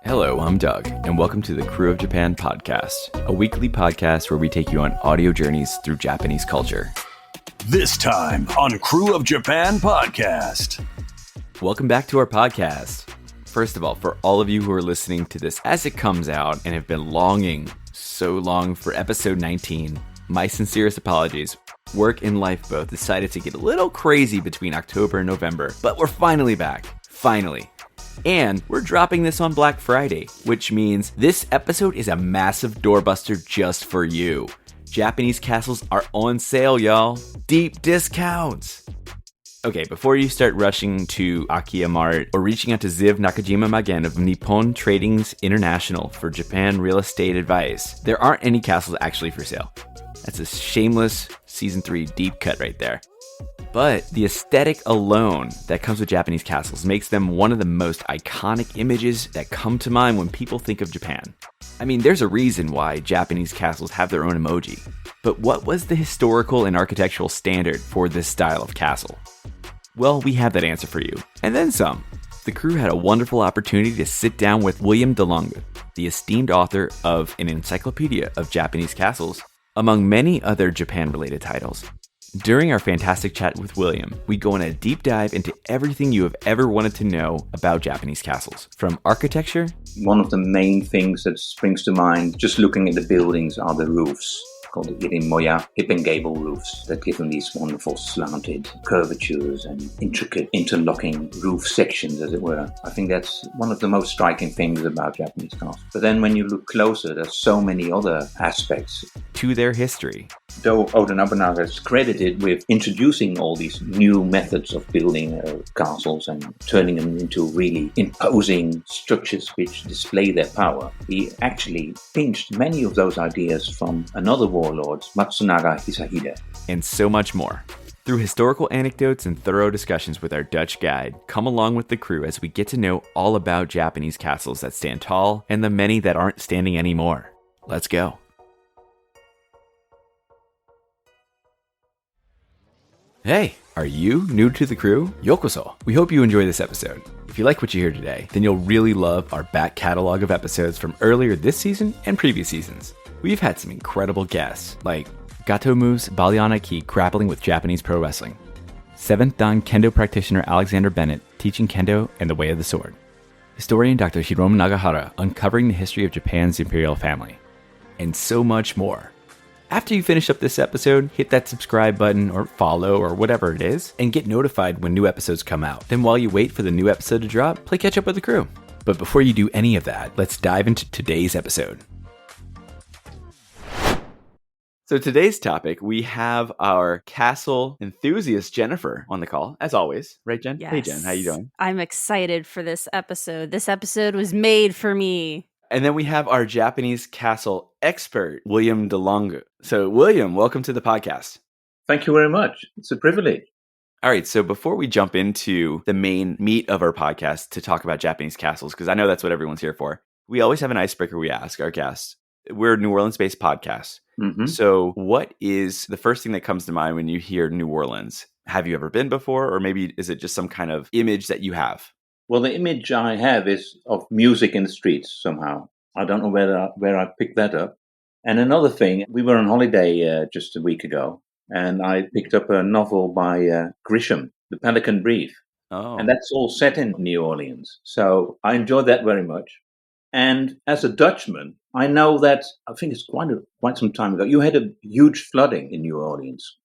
Hello, I'm Doug, and welcome to the Krewe of Japan podcast, a weekly podcast where we take you on audio journeys through Japanese culture. This time on Krewe of Japan podcast. Welcome back to our podcast. First of all, for all of you who are listening to this as it comes out and have been longing so long for episode 19, my sincerest apologies. Work and life both decided to get a little crazy between October and November, but we're finally back. Finally. And we're dropping this on Black Friday, which means this episode is a massive doorbuster just for you. Japanese castles are on sale, y'all. Deep discounts. Okay, before you start rushing to Akiya Mart or reaching out to Ziv Nakajima Magen of Nippon Tradings International for Japan real estate advice, there aren't any castles actually for sale. That's a shameless Season 3 deep cut right there. But the aesthetic alone that comes with Japanese castles makes them one of the most iconic images that come to mind when people think of Japan. I mean, there's a reason why Japanese castles have their own emoji. But what was the historical and architectural standard for this style of castle? Well, we have that answer for you. And then some. The crew had a wonderful opportunity to sit down with William de Lange, the esteemed author of an Encyclopedia of Japanese Castles, among many other Japan-related titles. During our fantastic chat with William, we go on a deep dive into everything you have ever wanted to know about Japanese castles, from architecture. One of the main things that springs to mind, just looking at the buildings, are the roofs, called the irimoya, hip and gable roofs, that give them these wonderful slanted curvatures and intricate interlocking roof sections, as it were. I think that's one of the most striking things about Japanese castles. But then when you look closer, there's so many other aspects to their history. Though Oda Nobunaga is credited with introducing all these new methods of building castles and turning them into really imposing structures which display their power, he actually pinched many of those ideas from another warlord, Matsunaga Hisahide. And so much more. Through historical anecdotes and thorough discussions with our Dutch guide, come along with the crew as we get to know all about Japanese castles that stand tall and the many that aren't standing anymore. Let's go. Hey, are you new to the crew? Yokoso. We hope you enjoy this episode. If you like what you hear today, then you'll really love our back catalog of episodes from earlier this season and previous seasons. We've had some incredible guests, like Gato Moves Baliana Ki grappling with Japanese pro wrestling, 7th Dan Kendo practitioner Alexander Bennett teaching Kendo and the Way of the Sword, historian Dr. Hiromu Nagahara uncovering the history of Japan's imperial family, and so much more. After you finish up this episode, hit that subscribe button or follow or whatever it is, and get notified when new episodes come out. Then while you wait for the new episode to drop, play catch up with the crew. But before you do any of that, let's dive into today's episode. So today's topic, we have our castle enthusiast, Jennifer, on the call, as always. Right, Jen? Yes. Hey, Jen, how you doing? I'm excited for this episode. This episode was made for me. And then we have our Japanese castle expert, William de Lange. So, William, welcome to the podcast. Thank you very much. It's a privilege. All right, so before we jump into the main meat of our podcast to talk about Japanese castles, because I know that's what everyone's here for, we always have an icebreaker we ask our guests. We're a New Orleans-based podcast. Mm-hmm. So what is the first thing that comes to mind when you hear New Orleans? Have you ever been before, or maybe is it just some kind of image that you have? Well, the image I have is of music in the streets somehow. I don't know where I picked that up. And another thing, we were on holiday just a week ago, and I picked up a novel by Grisham, The Pelican Brief. Oh. And that's all set in New Orleans. So I enjoyed that very much. And as a Dutchman, I know that, I think it's quite some time ago, you had a huge flooding in New Orleans.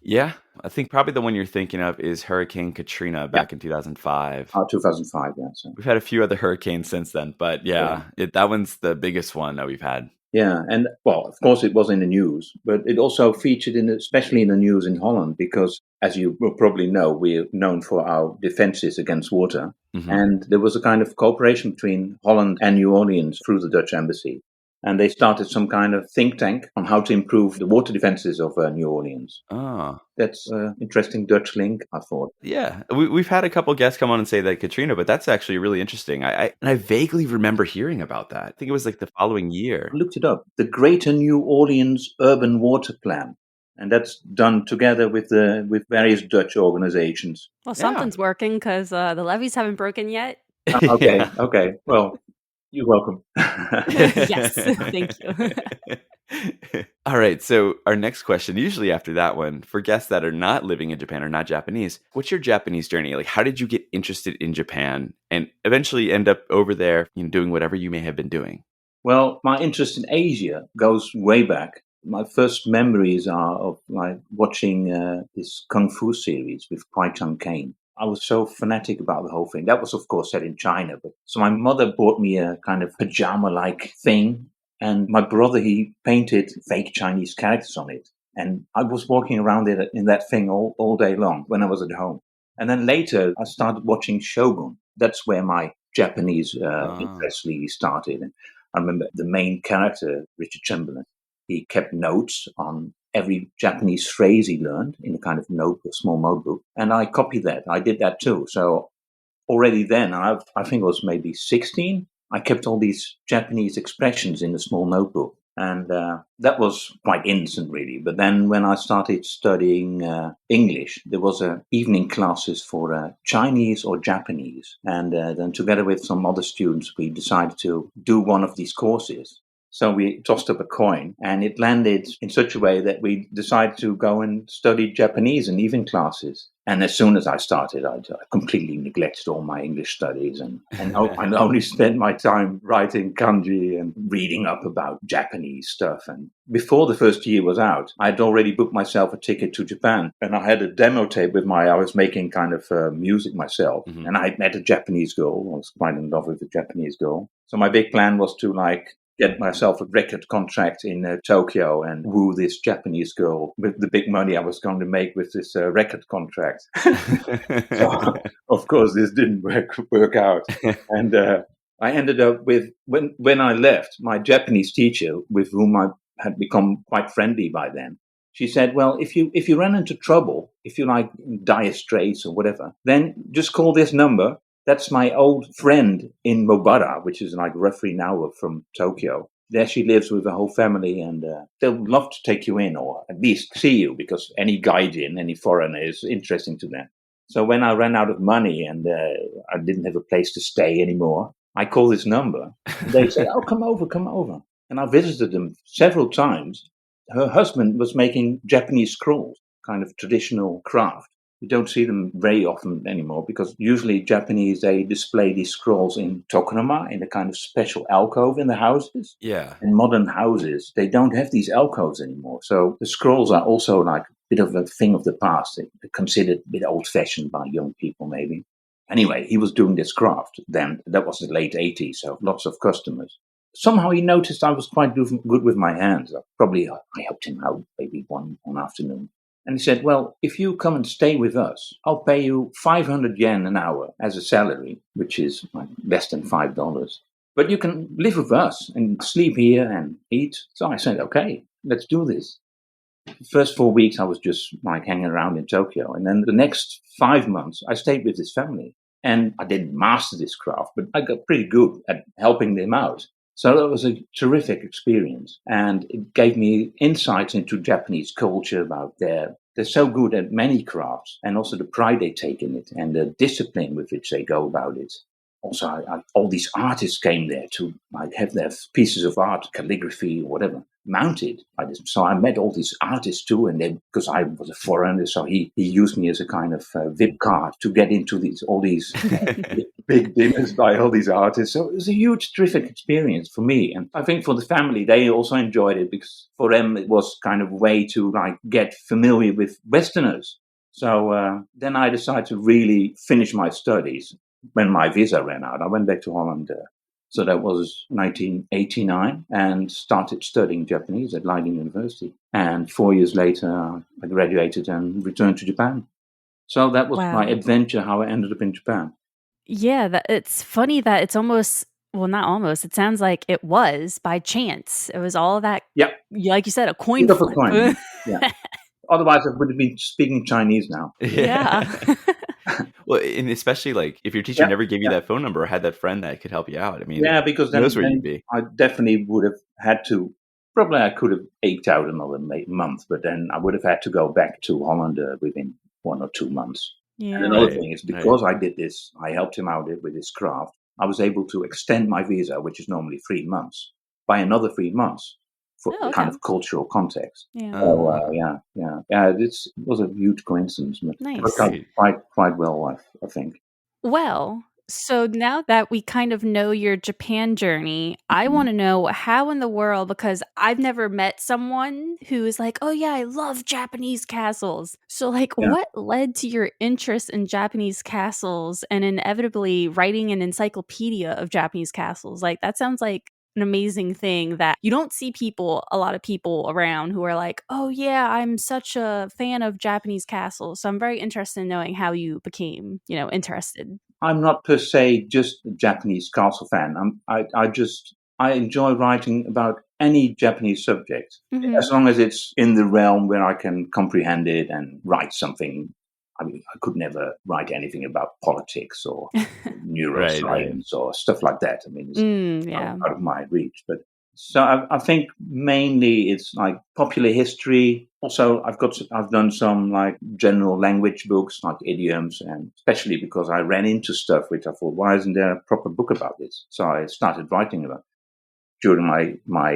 Yeah, I think probably the one you're thinking of is Hurricane Katrina back in 2005. 2005, yeah. So. We've had a few other hurricanes since then, but that one's the biggest one that we've had. Yeah, and well, of course it was in the news, but it also featured especially in the news in Holland, because as you will probably know, we're known for our defenses against water. Mm-hmm. And there was a kind of cooperation between Holland and New Orleans through the Dutch embassy. And they started some kind of think tank on how to improve the water defenses of New Orleans. Oh. That's an interesting Dutch link, I thought. Yeah. We've had a couple guests come on and say that Katrina, but that's actually really interesting. I vaguely remember hearing about that. I think it was like the following year. I looked it up. The Greater New Orleans Urban Water Plan. And that's done together with various Dutch organizations. Well, something's working because the levees haven't broken yet. Okay. Well, You're welcome. Yes, thank you. All right. So our next question, usually after that one, for guests that are not living in Japan or not Japanese, what's your Japanese journey? Like, how did you get interested in Japan and eventually end up over there, doing whatever you may have been doing? Well, my interest in Asia goes way back. My first memories are of like watching this kung fu series with Kwai Chung Kane. I was so fanatic about the whole thing. That was, of course, set in China. But so my mother bought me a kind of pajama-like thing, and my brother, he painted fake Chinese characters on it. And I was walking around in that thing all day long when I was at home. And then later, I started watching Shogun. That's where my Japanese interest really started. And I remember the main character, Richard Chamberlain. He kept notes on every Japanese phrase he learned in a kind of notebook, small notebook, and I copied that. I did that too. So already then, I think I was maybe 16, I kept all these Japanese expressions in a small notebook. And that was quite innocent, really. But then when I started studying English, there was evening classes for Chinese or Japanese. And then together with some other students, we decided to do one of these courses. So we tossed up a coin, and it landed in such a way that we decided to go and study Japanese in evening classes. And as soon as I started, I completely neglected all my English studies and I only spent my time writing kanji and reading up about Japanese stuff. And before the first year was out, I'd already booked myself a ticket to Japan. And I had a demo tape I was making kind of music myself. Mm-hmm. And I met a Japanese girl. I was quite in love with a Japanese girl. So my big plan was to get myself a record contract in Tokyo and woo this Japanese girl with the big money I was going to make with this record contract. So, of course, this didn't work out. And I ended up with, when I left, my Japanese teacher, with whom I had become quite friendly by then, she said, well, if you run into trouble, if you dire straits or whatever, then just call this number. That's my old friend in Mobara, which is roughly an hour from Tokyo. There she lives with her whole family, and they'll love to take you in, or at least see you, because any gaijin, any foreigner is interesting to them. So when I ran out of money and I didn't have a place to stay anymore, I called this number. And they said, oh, come over. And I visited them several times. Her husband was making Japanese scrolls, kind of traditional craft. You don't see them very often anymore because usually Japanese, they display these scrolls in tokonoma, in a kind of special alcove in the houses. Yeah. In modern houses, they don't have these alcoves anymore. So the scrolls are also a bit of a thing of the past. They're considered a bit old-fashioned by young people, maybe. Anyway, he was doing this craft then. That was the late 80s, so lots of customers. Somehow he noticed I was quite good with my hands. I helped him out maybe one afternoon. And he said, well, if you come and stay with us, I'll pay you 500 yen an hour as a salary, which is less than $5. But you can live with us and sleep here and eat. So I said, okay, let's do this. The first 4 weeks, I was just hanging around in Tokyo. And then the next 5 months, I stayed with this family. And I didn't master this craft, but I got pretty good at helping them out. So that was a terrific experience, and it gave me insights into Japanese culture about they're so good at many crafts, and also the pride they take in it and the discipline with which they go about it. Also, all these artists came there to have their pieces of art, calligraphy or whatever, mounted by this. So I met all these artists too, and because I was a foreigner, so he used me as a kind of VIP card to get into all these big dinners by all these artists. So it was a huge, terrific experience for me, and I think for the family, they also enjoyed it because for them it was kind of a way to get familiar with Westerners. So then I decided to really finish my studies. When my visa ran out, I went back to Holland. So that was 1989 and started studying Japanese at Leiden University. And 4 years later, I graduated and returned to Japan. So that was my adventure, how I ended up in Japan. Yeah, it's funny that it's almost, well, not almost, it sounds like it was by chance. It was all that, like you said, a coin flip. Yeah. Otherwise, I would have been speaking Chinese now. Yeah. Well, and especially if your teacher never gave you that phone number or had that friend that could help you out. I mean, because then you'd be. I definitely would have had to. Probably I could have eked out another month, but then I would have had to go back to Holland within 1 or 2 months. Yeah. And another thing is because I did this, I helped him out with his craft. I was able to extend my visa, which is normally 3 months, by another 3 months for kind of cultural context. Yeah. It was a huge coincidence, but it worked out quite well, I think. Well, so now that we kind of know your Japan journey, I want to know how in the world, because I've never met someone who is like, oh yeah, I love Japanese castles. So like, what led to your interest in Japanese castles and inevitably writing an encyclopedia of Japanese castles? Like, that sounds like an amazing thing that you don't see a lot of people around who are like, oh yeah, I'm such a fan of Japanese castles. So I'm very interested in knowing how you became, interested. I'm not per se just a Japanese castle fan. I enjoy writing about any Japanese subject, as long as it's in the realm where I can comprehend it and write something. I mean, I could never write anything about politics or neuroscience or stuff like that. I mean, it's out of my reach. But so I think mainly it's like popular history. Also, I've done some like general language books, like idioms, and especially because I ran into stuff which I thought, why isn't there a proper book about this? So I started writing about it. During my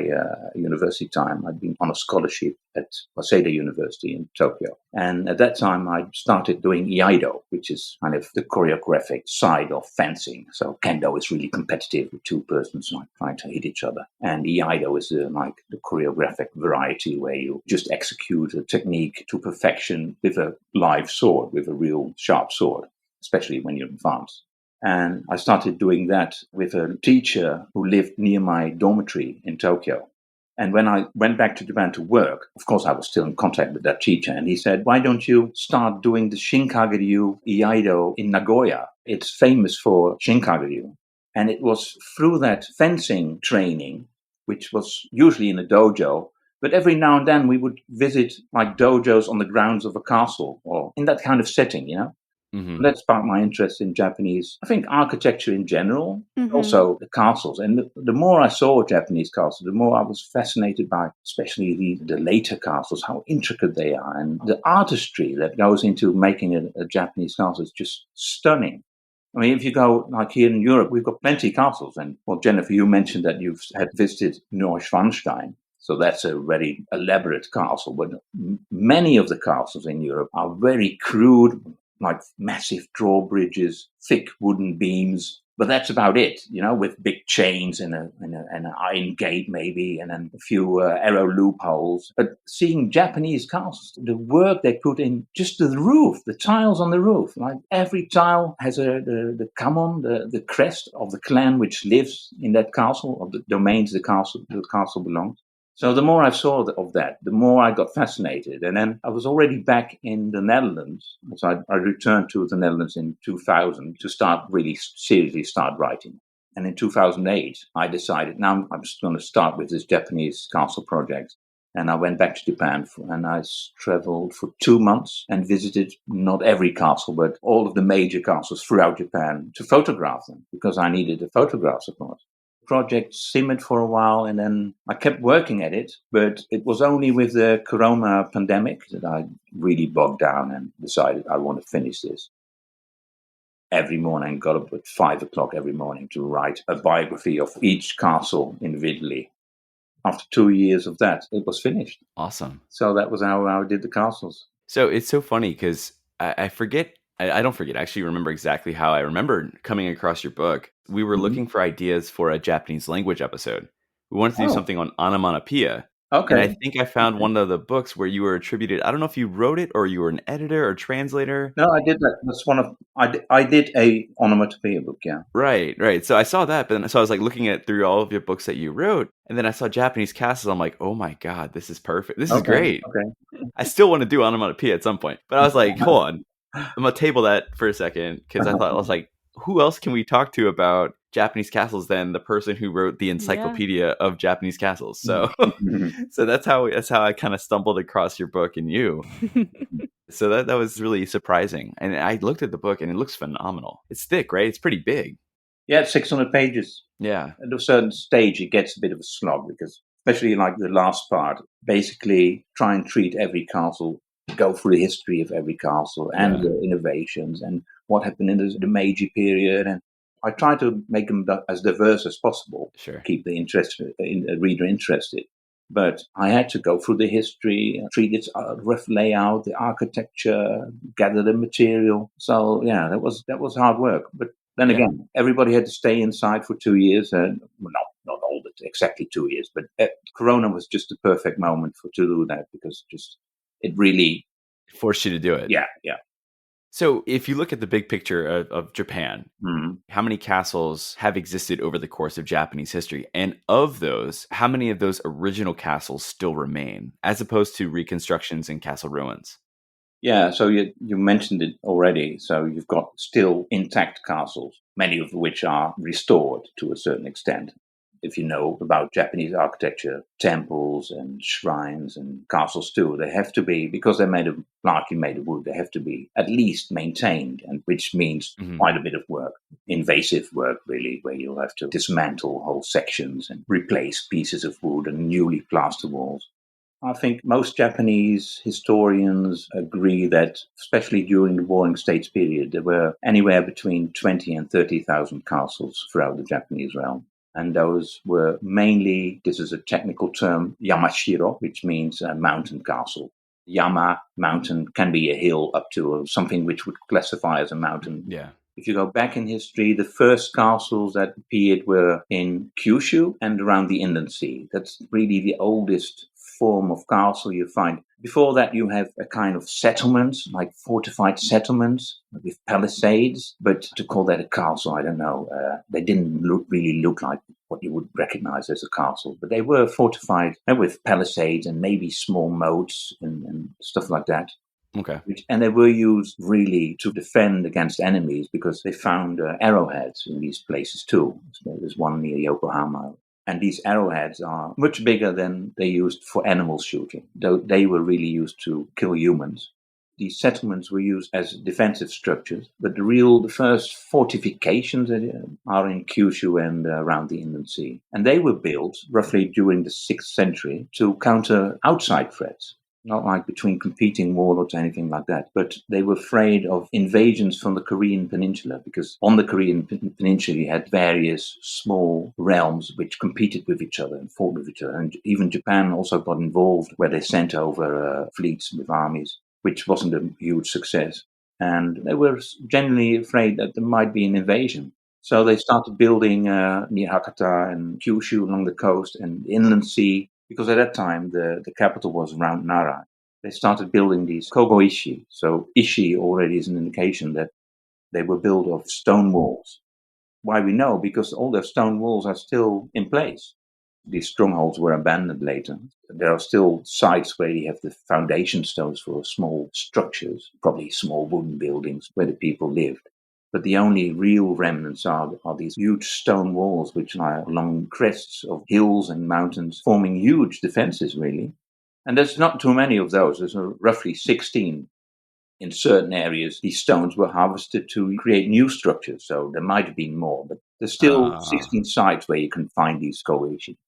university time, I'd been on a scholarship at Waseda University in Tokyo. And at that time, I started doing Iaido, which is kind of the choreographic side of fencing. So Kendo is really competitive with two persons like trying to hit each other. And Iaido is like the choreographic variety where you just execute a technique to perfection with a live sword, with a real sharp sword, especially when you're advanced. And I started doing that with a teacher who lived near my dormitory in Tokyo. And when I went back to Japan to work, of course, I was still in contact with that teacher. And he said, why don't you start doing the Shinkaguryu Iaido in Nagoya? It's famous for Shinkaguryu. And it was through that fencing training, which was usually in a dojo, but every now and then we would visit like dojos on the grounds of a castle or in that kind of setting, That sparked my interest in Japanese, I think, architecture in general, also the castles. And the more I saw Japanese castles, the more I was fascinated by, especially the later castles, how intricate they are. And the artistry that goes into making a Japanese castle is just stunning. I mean, if you go, like here in Europe, we've got plenty of castles. And, well, Jennifer, you mentioned that you've had visited Neuschwanstein. So that's a very elaborate castle. But many of the castles in Europe are very crude, like massive drawbridges, thick wooden beams. But that's about it, with big chains and an iron gate maybe, and then a few arrow loopholes. But seeing Japanese castles, the work they put in just to the roof, the tiles on the roof, like every tile has the kamon, the crest of the clan which lives in that castle, of the domains the castle belongs. So the more I saw of that, the more I got fascinated. And then I was already back in the Netherlands. So I returned to the Netherlands in 2000 to start really seriously start writing. And in 2008, I decided, now I'm just going to start with this Japanese castle project. And I went back to Japan and I traveled for 2 months and visited not every castle, but all of the major castles throughout Japan to photograph them because I needed the photographs, of course. Project simmered for a while and then I kept working at it, but it was only with the corona pandemic that I really bogged down and decided I want to finish this. Every morning, got up at 5 o'clock every morning to write a biography of each castle individually. After 2 years of that, it was finished. Awesome. So that was how I did the castles. So it's so funny because I forget. I don't forget. I actually remember exactly how I remembered coming across your book. We were looking for ideas for a Japanese language episode. We wanted to do something on onomatopoeia. Okay. And I think I found one of the books where you were attributed. I don't know if you wrote it or you were an editor or translator. No, I did that. That's one of I did a onomatopoeia book. Yeah. Right. So I saw that, but then so I was like looking at through all of your books that you wrote, and then I saw Japanese castles. I'm like, oh my god, this is perfect. This is great. Okay. I still want to do onomatopoeia at some point, but I was like, hold on. I'm going to table that for a second because I was like, who else can we talk to about Japanese castles than the person who wrote the Encyclopedia of Japanese castles? So, so that's how I kind of stumbled across your book and you. So that was really surprising. And I looked at the book and it looks phenomenal. It's thick, right? It's pretty big. Yeah, it's 600 pages. Yeah. At a certain stage, it gets a bit of a slog because, especially like the last part, basically try and treat every castle, go through the history of every castle and the innovations and what happened in the Meiji period and I try to make them as diverse as possible, Sure. keep the reader interested. But I had to go through the history, treat its rough layout, the architecture, gather the material. So yeah, that was hard work. But then again, everybody had to stay inside for 2 years. Not all, but exactly 2 years. But Corona was just the perfect moment to do that, because it really forced you to do it. Yeah. So if you look at the big picture of Japan, Mm-hmm. how many castles have existed over the course of Japanese history? And of those, how many of those original castles still remain, as opposed to reconstructions and castle ruins? Yeah, so you mentioned it already. So you've got still intact castles, many of which are restored to a certain extent. If you know about Japanese architecture, temples and shrines and castles too, they have to be, because they're largely made of wood, they have to be at least maintained, and which means quite a bit of work, invasive work really, where you'll have to dismantle whole sections and replace pieces of wood and newly plaster walls. I think most Japanese historians agree that, especially during the Warring States period, there were anywhere between 20 and 30,000 castles throughout the Japanese realm. And those were mainly, this is a technical term, yamashiro, which means a mountain castle. Yama, mountain, can be a hill up to something which would classify as a mountain. Yeah. If you go back in history, the first castles that appeared were in Kyushu and around the Inland Sea. That's really the oldest form of castle you find. Before that, you have a kind of settlements, like fortified settlements with palisades. But to call that a castle, I don't know. They didn't really look like what you would recognize as a castle. But they were fortified with palisades and maybe small moats and stuff like that. Okay. And they were used really to defend against enemies, because they found arrowheads in these places too. So there's one near Yokohama. And these arrowheads are much bigger than they used for animal shooting, though they were really used to kill humans. These settlements were used as defensive structures, but the first fortifications are in Kyushu and around the Inland Sea. And they were built roughly during the 6th century to counter outside threats. Not like between competing warlords or anything like that, but they were afraid of invasions from the Korean Peninsula, because on the Korean Peninsula you had various small realms which competed with each other and fought with each other. And even Japan also got involved, where they sent over fleets with armies, which wasn't a huge success. And they were genuinely afraid that there might be an invasion. So they started building near Hakata and Kyushu along the coast and the Inland Sea, because at that time the capital was around Nara. They started building these kogo-ishi. So ishi already is an indication that they were built of stone walls. Why we know? Because all those stone walls are still in place. These strongholds were abandoned later. There are still sites where you have the foundation stones for small structures, probably small wooden buildings where the people lived. But the only real remnants are these huge stone walls, which lie along crests of hills and mountains, forming huge defenses, really. And there's not too many of those. There's roughly 16. In certain areas, these stones were harvested to create new structures. So there might have been more, but there's still 16 sites where you can find these kogo-ishi.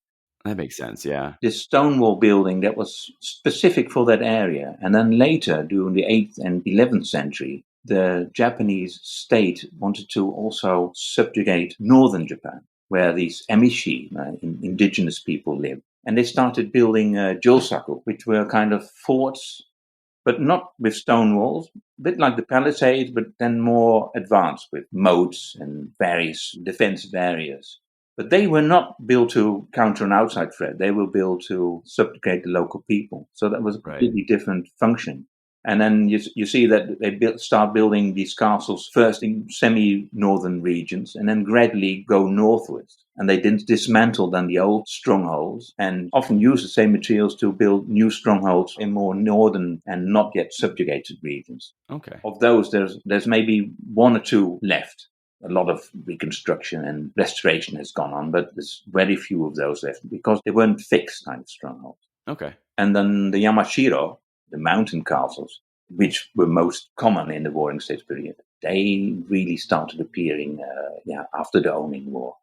That makes sense, yeah. This stone wall building that was specific for that area. And then later, during the 8th and 11th century, the Japanese state wanted to also subjugate northern Japan, where these emishi, indigenous people, lived. And they started building josaku, which were kind of forts, but not with stone walls, a bit like the palisades, but then more advanced with moats and various defensive areas. But they were not built to counter an outside threat. They were built to subjugate the local people. So that was a completely different function. And then you see that they start building these castles first in semi-northern regions and then gradually go northwards. And they didn't dismantle then the old strongholds and often use the same materials to build new strongholds in more northern and not yet subjugated regions. Okay. Of those, there's maybe one or two left. A lot of reconstruction and restoration has gone on, but there's very few of those left because they weren't fixed kind of strongholds. Okay. And then the Yamashiro, the mountain castles, which were most common in the Warring States period, they really started appearing after the Onin War,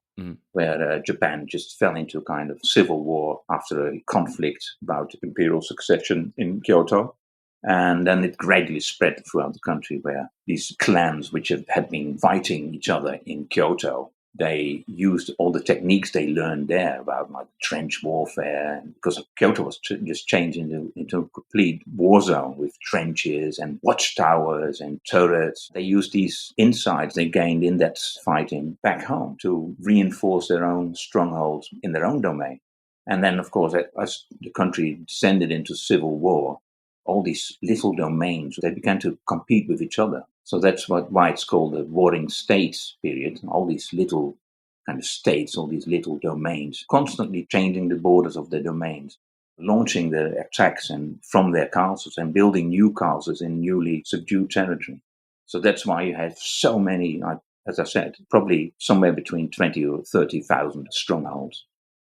where Japan just fell into a kind of civil war after a conflict about imperial succession in Kyoto. And then it gradually spread throughout the country, where these clans, which had been fighting each other in Kyoto, they used all the techniques they learned there about like trench warfare, because Kyoto was just changed into a complete war zone with trenches and watchtowers and turrets. They used these insights they gained in that fighting back home to reinforce their own strongholds in their own domain. And then, of course, as the country descended into civil war, all these little domains, they began to compete with each other. So that's why it's called the Warring States period. All these little kind of states, all these little domains, constantly changing the borders of their domains, launching their attacks and from their castles and building new castles in newly subdued territory. So that's why you have so many, as I said, probably somewhere between 20 or 30,000 strongholds.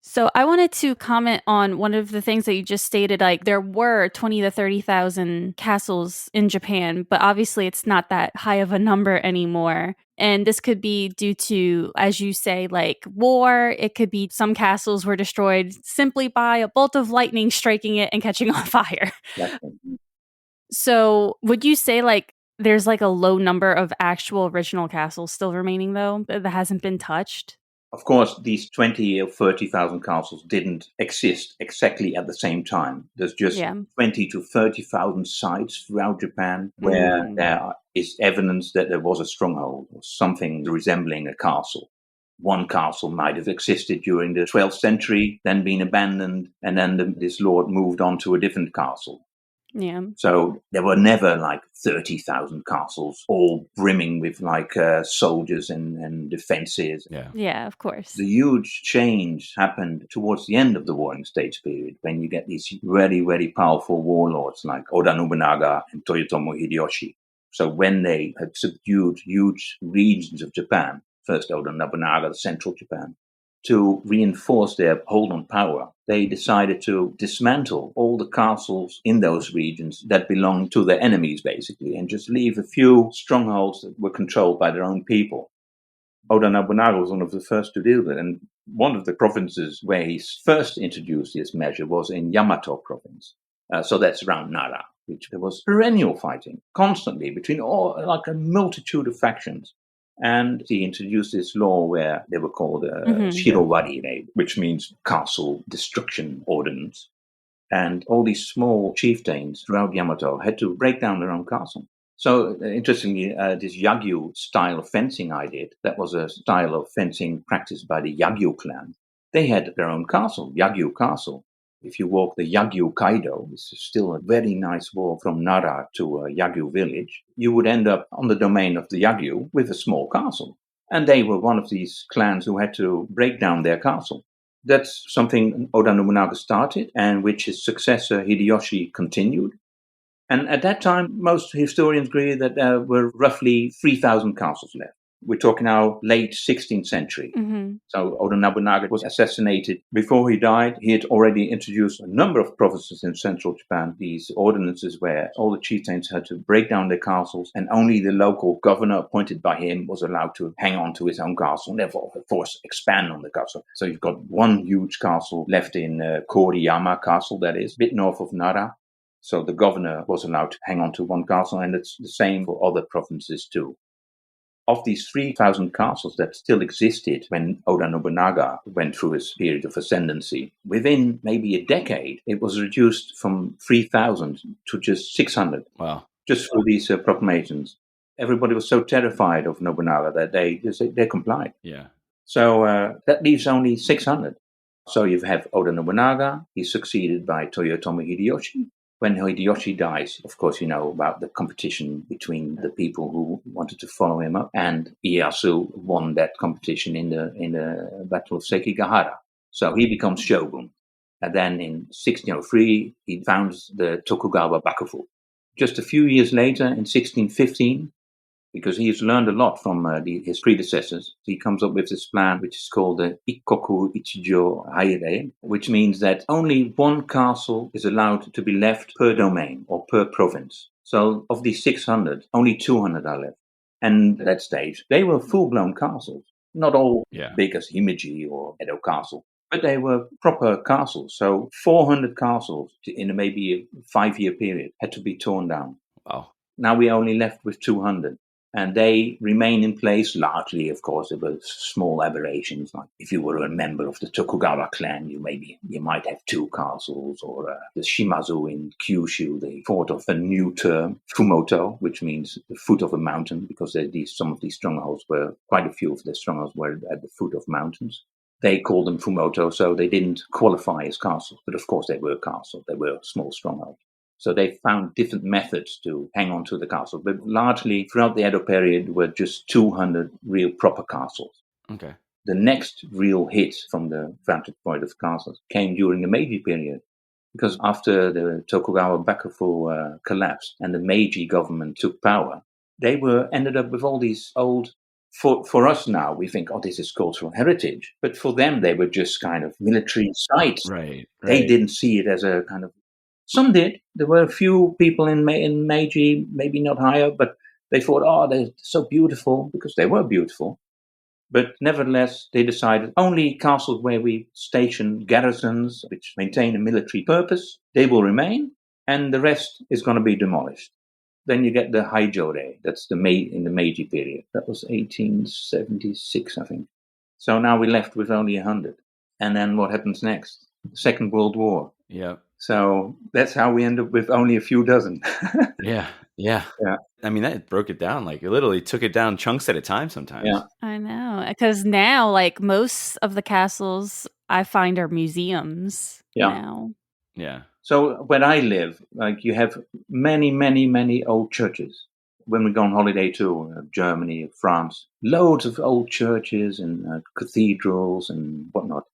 So I wanted to comment on one of the things that you just stated, like there were 20 to 30,000 castles in Japan, but obviously it's not that high of a number anymore. And this could be due to, as you say, like war. It could be some castles were destroyed simply by a bolt of lightning striking it and catching on fire. So would you say like there's like a low number of actual original castles still remaining though, that hasn't been touched? Of course, these 20 or 30,000 castles didn't exist exactly at the same time. There's just 20 to 30,000 sites throughout Japan where there is evidence that there was a stronghold or something resembling a castle. One castle might have existed during the 12th century, then been abandoned, and then this lord moved on to a different castle. Yeah. So there were never like 30,000 castles, all brimming with like soldiers and defenses. Yeah, of course. The huge change happened towards the end of the Warring States period, when you get these very, very powerful warlords like Oda Nobunaga and Toyotomi Hideyoshi. So when they had subdued huge regions of Japan, first Oda Nobunaga, central Japan, to reinforce their hold on power, they decided to dismantle all the castles in those regions that belonged to their enemies, basically, and just leave a few strongholds that were controlled by their own people. Oda Nobunaga was one of the first to do that, and one of the provinces where he first introduced this measure was in Yamato province. So that's around Nara, which there was perennial fighting, constantly, between like a multitude of factions. And he introduced this law where they were called Shirowari, which means castle destruction ordinance. And all these small chieftains throughout Yamato had to break down their own castle. So interestingly, this Yagyu style of fencing I did, that was a style of fencing practiced by the Yagyu clan. They had their own castle, Yagyu Castle. If you walk the Yagyu Kaido, this is still a very nice walk from Nara to Yagyu village, you would end up on the domain of the Yagyu with a small castle. And they were one of these clans who had to break down their castle. That's something Oda Nobunaga started, and which his successor Hideyoshi continued. And at that time, most historians agree that there were roughly 3,000 castles left. We're talking now late 16th century. So Oda Nobunaga was assassinated. Before he died, he had already introduced a number of provinces in central Japan, these ordinances where all the chieftains had to break down their castles, and only the local governor appointed by him was allowed to hang on to his own castle and therefore, of course, expand on the castle. So you've got one huge castle left in Koriyama Castle, that is, a bit north of Nara. So the governor was allowed to hang on to one castle, and it's the same for other provinces too. Of these 3,000 castles that still existed when Oda Nobunaga went through his period of ascendancy, within maybe a decade, it was reduced from 3,000 to just 600. Wow. Just through these proclamations. Everybody was so terrified of Nobunaga that they complied. Yeah. So that leaves only 600. So you have Oda Nobunaga. He's succeeded by Toyotomi Hideyoshi. When Hideyoshi dies, of course, you know about the competition between the people who wanted to follow him up, and Ieyasu won that competition in the Battle of Sekigahara. So he becomes shogun. And then in 1603, he founds the Tokugawa Bakufu. Just a few years later, in 1615, because he's learned a lot from his predecessors, he comes up with this plan, which is called the Ikkoku Ichijo Haire, which means that only one castle is allowed to be left per domain or per province. So of these 600, only 200 are left. And at that stage, they were full-blown castles, not all big as Himeji or Edo Castle. But they were proper castles. So 400 castles in maybe a 5-year period had to be torn down. Wow. Now we're only left with 200. And they remain in place largely, of course. There were small aberrations. Like if you were a member of the Tokugawa clan, you might have 2 castles, or the Shimazu in Kyushu. They thought of a new term, Fumoto, which means the foot of a mountain, because some of these strongholds quite a few of the strongholds were at the foot of mountains. They called them Fumoto, so they didn't qualify as castles. But of course, they were castles. They were small strongholds. So they found different methods to hang on to the castle. But largely, throughout the Edo period, were just 200 real proper castles. Okay. The next real hit from the vantage point of castles came during the Meiji period. Because after the Tokugawa Bakufu collapsed and the Meiji government took power, they ended up with all these old... For us now, we think, this is cultural heritage. But for them, they were just kind of military sites. Right. They didn't see it as a kind of... Some did. There were a few people in Meiji, maybe not higher, but they thought, they're so beautiful, because they were beautiful. But nevertheless, they decided only castles where we station garrisons, which maintain a military purpose, they will remain, and the rest is going to be demolished. Then you get the Haijore, that's in the Meiji period. That was 1876, I think. So now we're left with only 100. And then what happens next? The Second World War. Yeah. So that's how we end up with only a few dozen. Yeah. I mean, that broke it down. Like, it literally took it down chunks at a time sometimes. Yeah. I know. Because now, like, most of the castles I find are museums now. Yeah. So where I live, like, you have many, many, many old churches. When we go on holiday to Germany, France, loads of old churches and cathedrals and whatnot.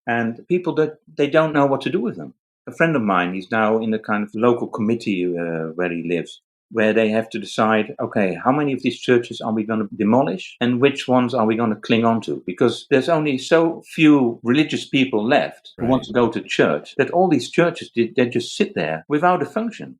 And people they don't know what to do with them. A friend of mine, he's now in a kind of local committee where he lives, where they have to decide, okay, how many of these churches are we going to demolish and which ones are we going to cling on to? Because there's only so few religious people left who want to go to church that all these churches, they just sit there without a function.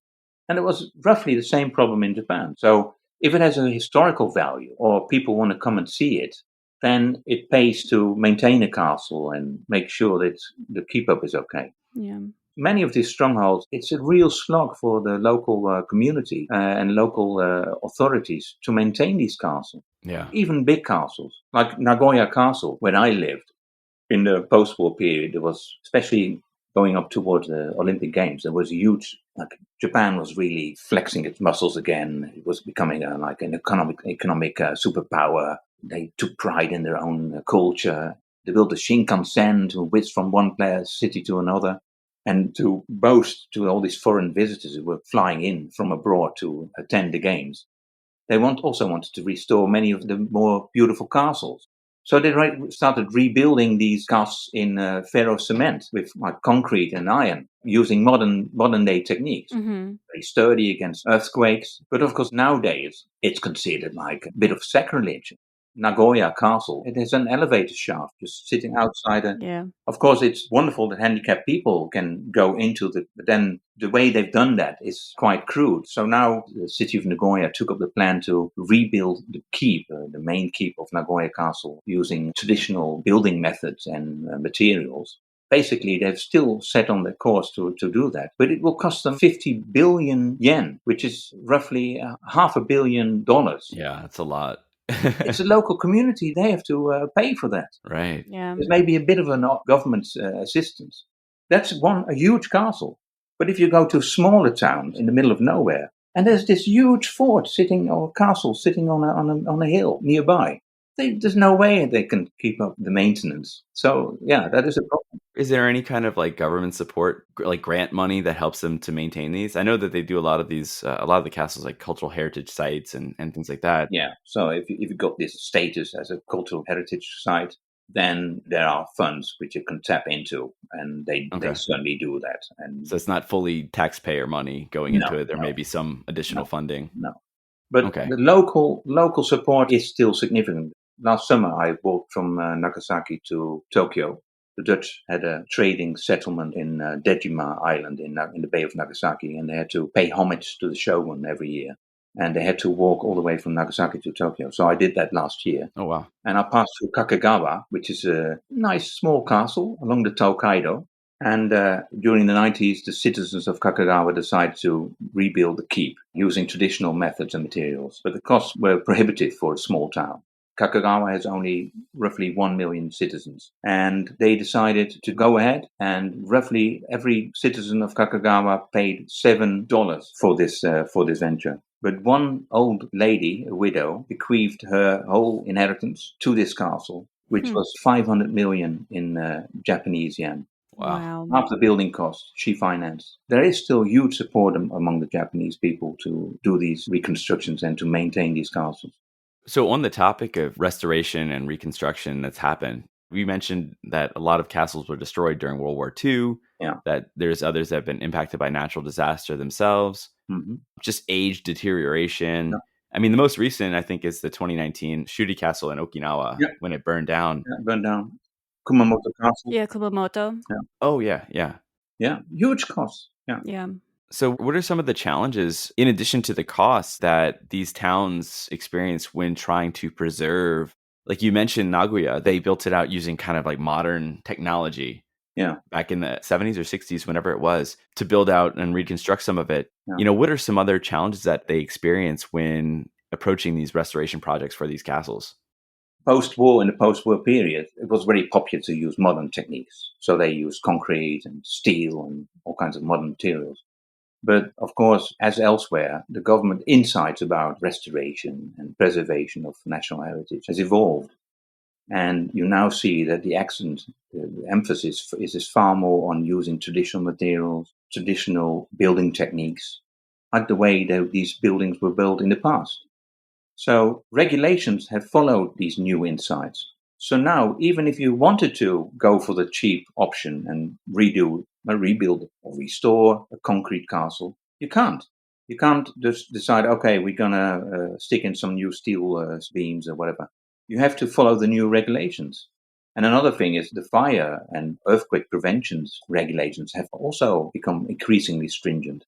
And it was roughly the same problem in Japan. So if it has a historical value or people want to come and see it, then it pays to maintain a castle and make sure that the keep-up is okay. Yeah. Many of these strongholds, it's a real slog for the local community and local authorities to maintain these castles. Yeah. Even big castles, like Nagoya Castle, where I lived in the post-war period. There was, especially going up towards the Olympic Games, there was huge, like, Japan was really flexing its muscles again. It was becoming like an economic superpower. They took pride in their own culture. They built a Shinkansen to whiz from one city to another, and to boast to all these foreign visitors who were flying in from abroad to attend the games. They also wanted to restore many of the more beautiful castles. So they started rebuilding these castles in ferro cement with like concrete and iron, using modern day techniques. Mm-hmm. Very sturdy against earthquakes. But of course, nowadays, it's considered like a bit of sacrilege. Nagoya Castle, it has an elevator shaft just sitting outside. Of course, it's wonderful that handicapped people can go into but then the way they've done that is quite crude. So now the city of Nagoya took up the plan to rebuild the keep, the main keep of Nagoya Castle, using traditional building methods and materials. Basically, they've still set on their course to do that. But it will cost them 50 billion yen, which is roughly $500 million. Yeah, that's a lot. It's a local community. They have to pay for that. Right. Yeah. There's maybe a bit of a government assistance. That's a huge castle. But if you go to smaller towns in the middle of nowhere, and there's this huge castle sitting on a hill nearby, there's no way they can keep up the maintenance. So, yeah, that is a problem. Is there any kind of like government support, like grant money that helps them to maintain these? I know that they do a lot of these, a lot of the castles, like cultural heritage sites and things like that. Yeah. So if you've got this status as a cultural heritage site, then there are funds which you can tap into, and they certainly do that. And so it's not fully taxpayer money going into it. There may be some additional funding. No. But the local support is still significant. Last summer, I walked from Nagasaki to Tokyo. The Dutch had a trading settlement in Dejima Island in the Bay of Nagasaki, and they had to pay homage to the shogun every year. and they had to walk all the way from Nagasaki to Tokyo. So I did that last year. Oh, wow. And I passed through Kakegawa, which is a nice small castle along the Tokaido. And during the 90s, the citizens of Kakegawa decided to rebuild the keep using traditional methods and materials. But the costs were prohibitive for a small town. Kakegawa has only roughly 1 million citizens. And they decided to go ahead, and roughly every citizen of Kakegawa paid $7 for this venture. But one old lady, a widow, bequeathed her whole inheritance to this castle, which was 500 million in Japanese yen. Wow. Half the building costs she financed. There is still huge support among the Japanese people to do these reconstructions and to maintain these castles. So on the topic of restoration and reconstruction that's happened, we mentioned that a lot of castles were destroyed during World War II, that there's others that have been impacted by natural disaster themselves, just age deterioration. Yeah. I mean, the most recent, I think, is the 2019 Shuri Castle in Okinawa when it burned down. Yeah, burned down. Kumamoto Castle. Yeah, Kumamoto. Yeah. Oh, yeah. Yeah, huge costs. Yeah. So what are some of the challenges, in addition to the costs, that these towns experience when trying to preserve? Like you mentioned Nagoya, they built it out using kind of like modern technology. Yeah. Back in the 70s or 60s, whenever it was, to build out and reconstruct some of it. Yeah. You know, what are some other challenges that they experience when approaching these restoration projects for these castles? Post-war, in the post-war period, it was very popular to use modern techniques. So they used concrete and steel and all kinds of modern materials. But of course, as elsewhere, the government insights about restoration and preservation of national heritage has evolved. And you now see that the accent, the emphasis is far more on using traditional materials, traditional building techniques, like the way these buildings were built in the past. So regulations have followed these new insights. So now, even if you wanted to go for the cheap option and rebuild or restore a concrete castle, you can't. You can't just decide, okay, we're going to stick in some new steel beams or whatever. You have to follow the new regulations. And another thing is the fire and earthquake prevention regulations have also become increasingly stringent.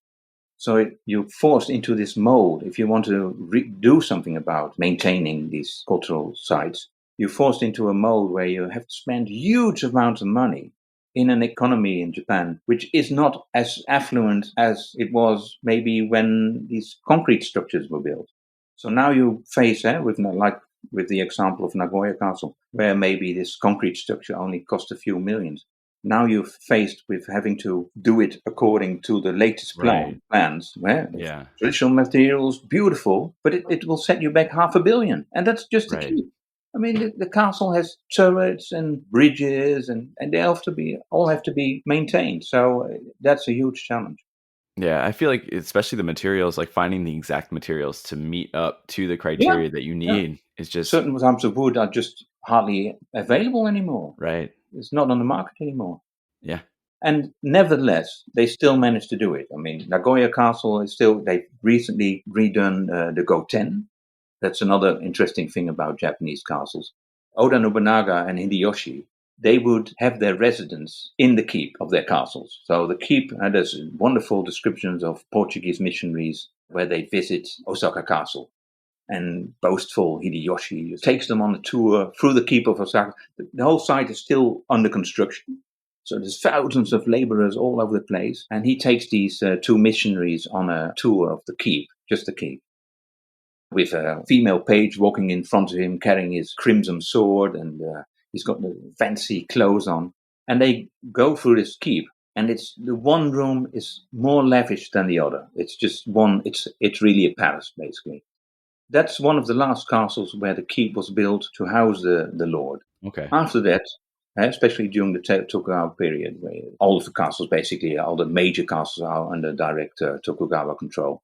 So you're forced into this mold. If you want to do something about maintaining these cultural sites, you're forced into a mold where you have to spend huge amounts of money in an economy in Japan, which is not as affluent as it was maybe when these concrete structures were built. So now you face, with the example of Nagoya Castle, where maybe this concrete structure only cost a few millions. Now you're faced with having to do it according to the latest plans. Traditional materials, beautiful, but it will set you back $500 million. And that's just the key. I mean, the castle has turrets and bridges, and they all have to be maintained. So that's a huge challenge. Yeah, I feel like especially the materials, like finding the exact materials to meet up to the criteria that you need is just... Certain types of wood are just hardly available anymore. Right. It's not on the market anymore. Yeah. And nevertheless, they still managed to do it. I mean, Nagoya Castle is they've recently redone the Goten. That's another interesting thing about Japanese castles. Oda Nobunaga and Hideyoshi, they would have their residence in the keep of their castles. So the keep, there's wonderful descriptions of Portuguese missionaries where they visit Osaka Castle. And boastful Hideyoshi takes them on a tour through the keep of Osaka. The whole site is still under construction. So there's thousands of laborers all over the place. And he takes these two missionaries on a tour of the keep, just the keep, with a female page walking in front of him, carrying his crimson sword, and he's got the fancy clothes on. And they go through this keep. And the one room is more lavish than the other. It's just one, it's really a palace, basically. That's one of the last castles where the keep was built to house the Lord. Okay. After that, especially during the Tokugawa period, where all of the castles, basically, all the major castles are under direct Tokugawa control.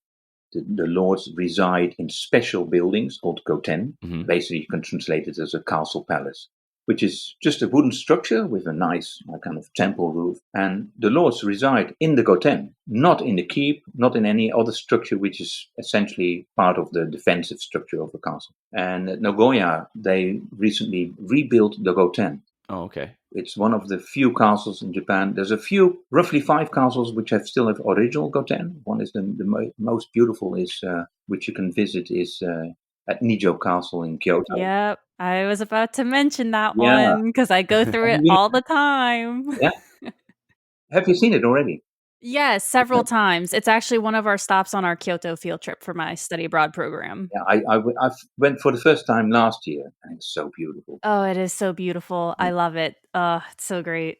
The lords reside in special buildings called goten. Mm-hmm. Basically, you can translate it as a castle palace, which is just a wooden structure with a nice kind of temple roof. And the lords reside in the goten, not in the keep, not in any other structure, which is essentially part of the defensive structure of the castle. And at Nagoya, they recently rebuilt the goten. Oh, okay. It's one of the few castles in Japan. There's roughly 5 castles which still have original goten. One is the most beautiful, is which you can visit, is at Nijo Castle in Kyoto. Yep. I was about to mention that Yeah. one because I go through it all the time. Yeah. Have you seen it already? Yes, several times. It's actually one of our stops on our Kyoto field trip for my study abroad program. Yeah, I went for the first time last year, and it's so beautiful. Oh, it is so beautiful. I love it. It's so great.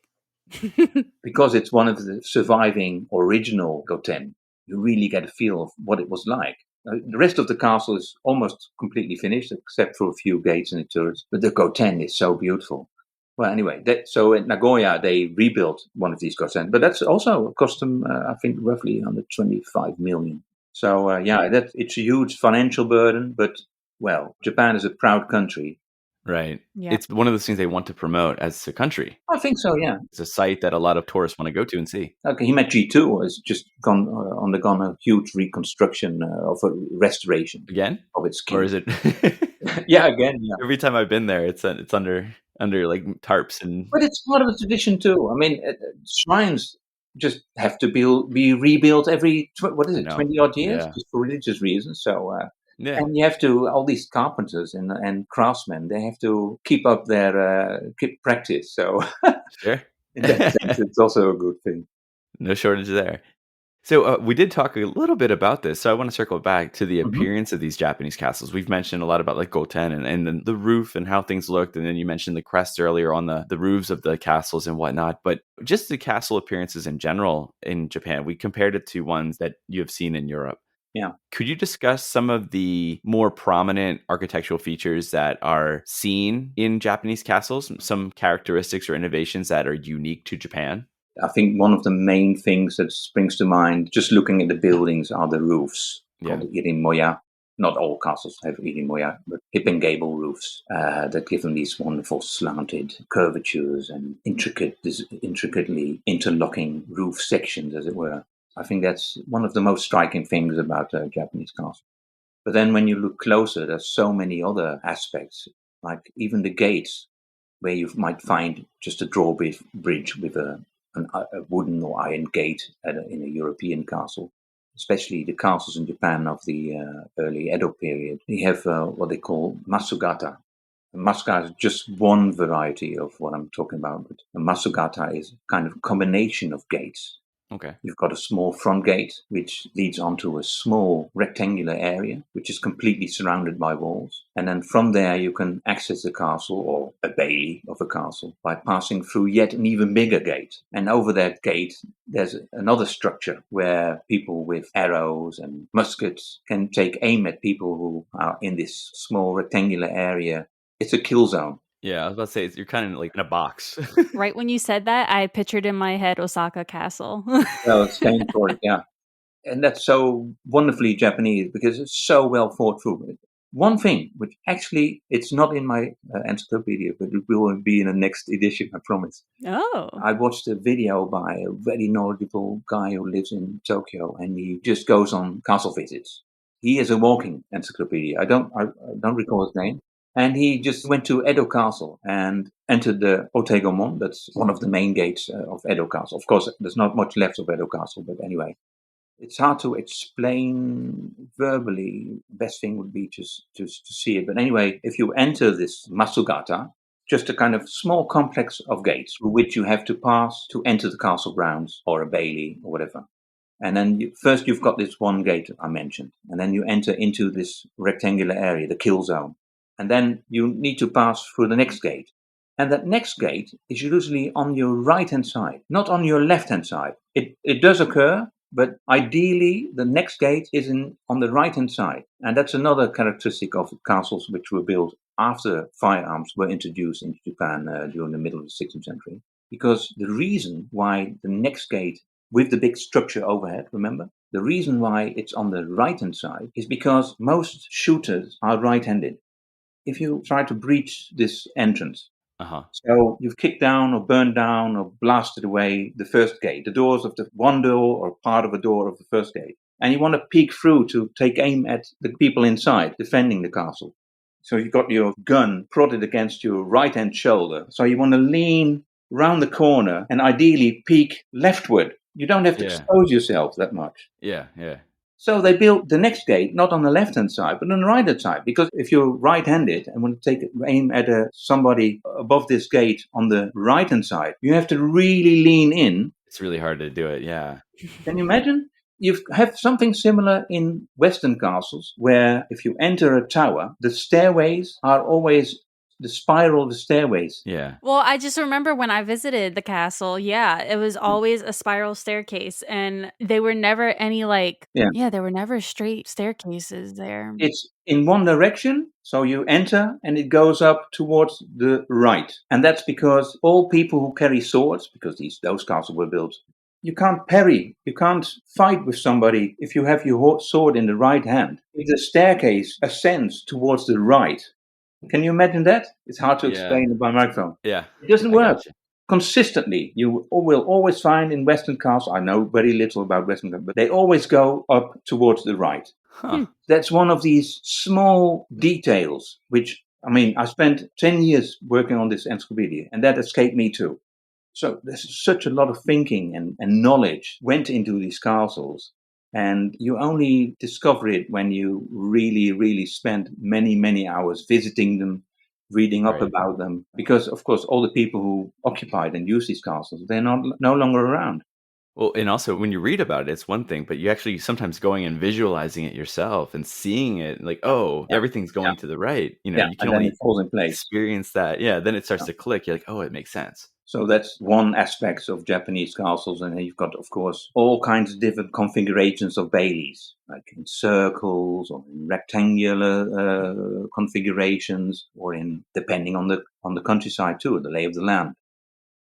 Because it's one of the surviving original goten. You really get a feel of what it was like. The rest of the castle is almost completely finished, except for a few gates and the turrets. But the goten is so beautiful. Well, anyway, so at Nagoya, they rebuilt one of these goten. But that's also cost them, I think, roughly 125 million. So, it's a huge financial burden. But, well, Japan is a proud country. Right. Yep. It's one of those things they want to promote as a country. I think so, yeah. It's a site that a lot of tourists want to go to and see. Okay, Himeji 2 has just undergone a huge reconstruction of a restoration Again? of its Or skin. is it? Yeah, again, yeah. Every time I've been there, it's under like tarps and. But it's part of the tradition too. I mean, shrines just have to be rebuilt every 20 odd years, Yeah. just for religious reasons. So, Yeah. and you have to, all these carpenters and craftsmen, they have to keep up their keep practice. So, Sure. in that sense, it's also a good thing. No shortage there. So we did talk a little bit about this. So I want to circle back to the appearance of these Japanese castles. We've mentioned a lot about like goten and then the roof and how things looked. And then you mentioned the crest earlier on the roofs of the castles and whatnot. But just the castle appearances in general in Japan, we compared it to ones that you have seen in Europe. Yeah. Could you discuss some of the more prominent architectural features that are seen in Japanese castles, some characteristics or innovations that are unique to Japan? I think one of the main things that springs to mind, just looking at the buildings, are the roofs, called the irimoya. Not all castles have irimoya, but hip and gable roofs that give them these wonderful slanted curvatures and intricately interlocking roof sections, as it were. I think that's one of the most striking things about Japanese castles. But then when you look closer, there's so many other aspects, like even the gates, where you might find just a drawbridge with a wooden or iron gate in a European castle, especially the castles in Japan of the early Edo period. They have what they call masugata. Masugata is just one variety of what I'm talking about, but a masugata is a kind of combination of gates. Okay. You've got a small front gate, which leads onto a small rectangular area, which is completely surrounded by walls. And then from there, you can access the castle or a bailey of a castle by passing through yet an even bigger gate. And over that gate, there's another structure where people with arrows and muskets can take aim at people who are in this small rectangular area. It's a kill zone. Yeah, I was about to say, you're kind of like in a box. Right when you said that, I pictured in my head Osaka Castle. Well, same for it, yeah. And that's so wonderfully Japanese because it's so well thought through. One thing, which actually it's not in my encyclopedia, but it will be in the next edition, I promise. Oh. I watched a video by a very knowledgeable guy who lives in Tokyo, and he just goes on castle visits. He is a walking encyclopedia. I don't recall his name. And he just went to Edo Castle and entered the Otegomon. That's one of the main gates of Edo Castle. Of course, there's not much left of Edo Castle, but anyway. It's hard to explain verbally. Best thing would be just to see it. But anyway, if you enter this Masugata, just a kind of small complex of gates through which you have to pass to enter the castle grounds or a bailey or whatever. And then first you've got this one gate I mentioned. And then you enter into this rectangular area, the kill zone. And then you need to pass through the next gate. And that next gate is usually on your right-hand side, not on your left-hand side. It does occur, but ideally the next gate is on the right-hand side. And that's another characteristic of castles which were built after firearms were introduced into Japan during the middle of the 16th century. Because the reason why the next gate with the big structure overhead, remember? The reason why it's on the right-hand side is because most shooters are right-handed. If you try to breach this entrance, so you've kicked down or burned down or blasted away the first gate, the doors of the one door or part of a door of the first gate, and you want to peek through to take aim at the people inside defending the castle. So you got your gun prodded against your right-hand shoulder. So you want to lean round the corner and ideally peek leftward. You don't have to expose yourself that much. Yeah. So they built the next gate not on the left-hand side, but on the right-hand side. Because if you're right-handed and want to take aim at somebody above this gate on the right-hand side, you have to really lean in. It's really hard to do it, yeah. Can you imagine? You have something similar in Western castles, where if you enter a tower, the stairways are always the spiral of the stairways. Yeah. Well, I just remember when I visited the castle, it was always a spiral staircase, and they were never any there were never straight staircases there. It's in one direction, so you enter and it goes up towards the right. And that's because all people who carry swords, because those castles were built, you can't parry, you can't fight with somebody if you have your sword in the right hand. If the staircase ascends towards the right, can you imagine that? It's hard to explain by microphone. Yeah. It doesn't work. Consistently, you will always find in Western castles, I know very little about Western castles, but they always go up towards the right. Huh. That's one of these small details, which, I spent 10 years working on this encyclopedia, and that escaped me too. So there's such a lot of thinking and knowledge went into these castles. And you only discover it when you really, really spend many, many hours visiting them, reading up about them. Because, of course, all the people who occupied and used these castles, they're no longer around. Well, and also when you read about it, it's one thing, but you actually sometimes going and visualizing it yourself and seeing it like, everything's going to the right. You can only falls in place. Experience that. Yeah, then it starts to click. You're like, it makes sense. So that's one aspect of Japanese castles. And then you've got, of course, all kinds of different configurations of baileys, like in circles or in rectangular configurations, or in, depending on the countryside too, the lay of the land.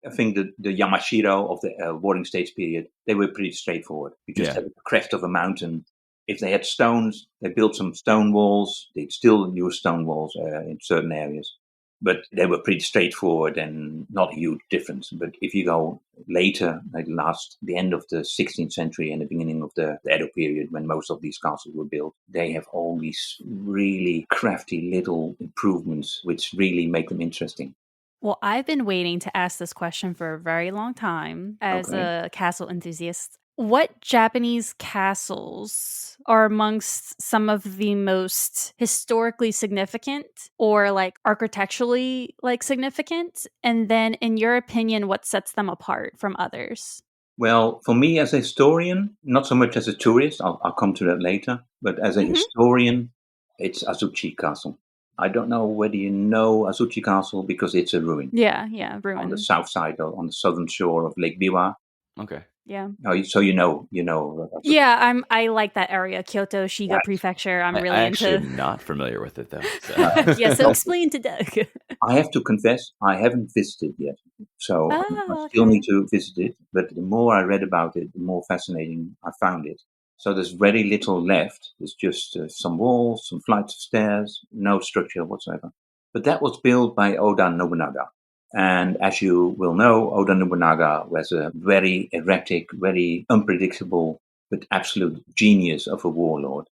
I think the Yamashiro of the Warring States period, they were pretty straightforward. You just had the crest of a mountain. If they had stones, they built some stone walls. They still use stone walls in certain areas. But they were pretty straightforward and not a huge difference. But if you go later, like the end of the 16th century and the beginning of the Edo period, when most of these castles were built, they have all these really crafty little improvements which really make them interesting. Well, I've been waiting to ask this question for a very long time as a castle enthusiast. What Japanese castles are amongst some of the most historically significant or architecturally significant? And then in your opinion, what sets them apart from others? Well, for me as a historian, not so much as a tourist, I'll come to that later, but as a historian, it's Azuchi Castle. I don't know whether you know Azuchi Castle because it's a ruin. Yeah, ruin. On the south side, on the southern shore of Lake Biwa. Okay. Yeah. Oh, so you know. Yeah, I like that area, Kyoto, Shiga Prefecture. I'm really I into. am not familiar with it though. So. So explain to Doug. I have to confess, I haven't visited yet, so I still need to visit it. But the more I read about it, the more fascinating I found it. So there's very little left. There's just some walls, some flights of stairs, no structure whatsoever. But that was built by Oda Nobunaga. And as you will know, Oda Nobunaga was a very erratic, very unpredictable, but absolute genius of a warlord.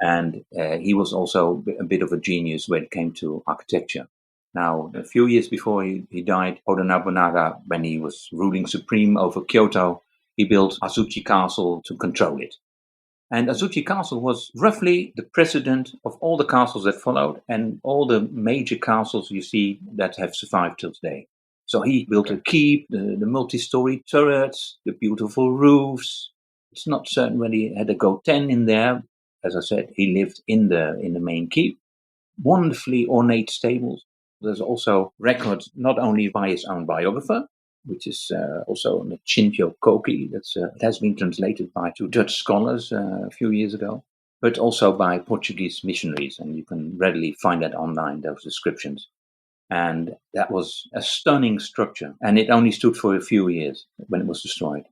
And he was also a bit of a genius when it came to architecture. Now, a few years before he died, Oda Nobunaga, when he was ruling supreme over Kyoto, he built Azuchi Castle to control it. And Azuchi Castle was roughly the precedent of all the castles that followed and all the major castles you see that have survived till today. So he built a keep, the multi-story turrets, the beautiful roofs. It's not certain whether he had a Goten in there. As I said, he lived in the main keep. Wonderfully ornate stables. There's also records not only by his own biographer, which is also the Shinpyo Koki. It has been translated by two Dutch scholars a few years ago, but also by Portuguese missionaries. And you can readily find that online, those descriptions. And that was a stunning structure. And it only stood for a few years when it was destroyed.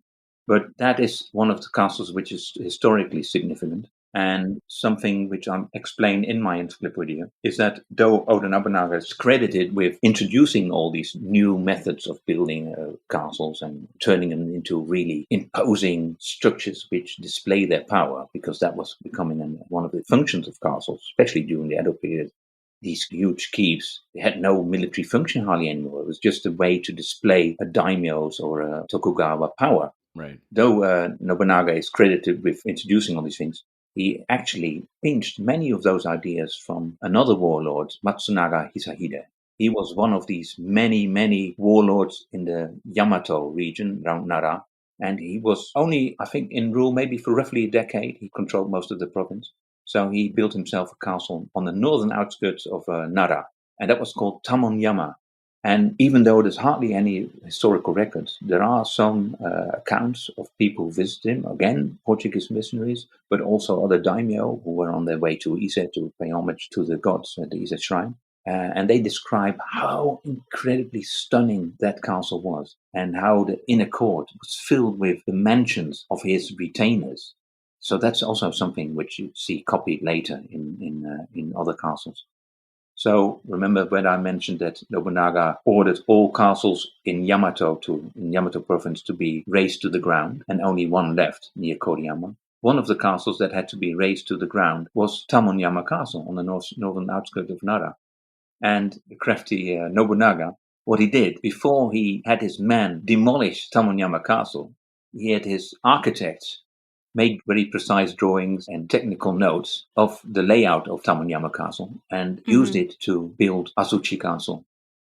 But that is one of the castles which is historically significant. And something which I explain in my encyclopedia is that though Oda Nobunaga is credited with introducing all these new methods of building castles and turning them into really imposing structures which display their power, because that was becoming one of the functions of castles, especially during the Edo period, these huge keeps, they had no military function hardly anymore. It was just a way to display a daimyo's or a Tokugawa power. Right. Though Nobunaga is credited with introducing all these things, he actually pinched many of those ideas from another warlord, Matsunaga Hisahide. He was one of these many, many warlords in the Yamato region around Nara. And he was only, I think, in rule maybe for roughly a decade. He controlled most of the province. So he built himself a castle on the northern outskirts of Nara. And that was called Tamonyama. And even though there's hardly any historical records, there are some accounts of people who visited him, again, Portuguese missionaries, but also other daimyo who were on their way to Ise to pay homage to the gods at the Ise shrine. And they describe how incredibly stunning that castle was and how the inner court was filled with the mansions of his retainers. So that's also something which you see copied later in other castles. So remember when I mentioned that Nobunaga ordered all castles in Yamato province to be razed to the ground, and only one left near Koriyama. One of the castles that had to be razed to the ground was Tamonyama Castle on the northern outskirts of Nara. And the crafty Nobunaga, what he did, before he had his men demolish Tamonyama Castle, he had his architects make very precise drawings and technical notes of the layout of Tamonyama Castle and used it to build Azuchi Castle.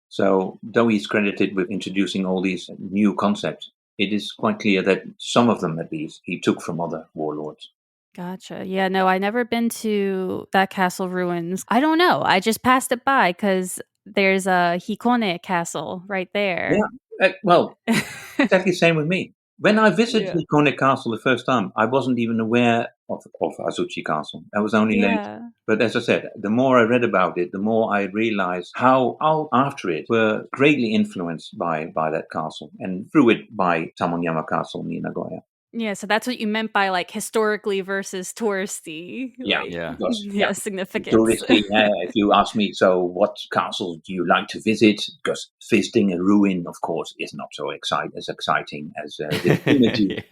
So, though he's credited with introducing all these new concepts, it is quite clear that some of them, at least, he took from other warlords. Gotcha. Yeah, no, I never been to that castle ruins. I don't know. I just passed it by because there's a Hikone castle right there. Yeah, well, exactly the same with me. When I visited Hikone Castle the first time, I wasn't even aware of Azuchi Castle. I was only later. But as I said, the more I read about it, the more I realized how all after it were greatly influenced by that castle, and through it by Tamonyama Castle near Nagoya. Yeah, so that's what you meant by like historically versus touristy. Yeah, like, significance. Touristy, if you ask me, so what castles do you like to visit? Because visiting a ruin, of course, is not so exciting as the Himeji.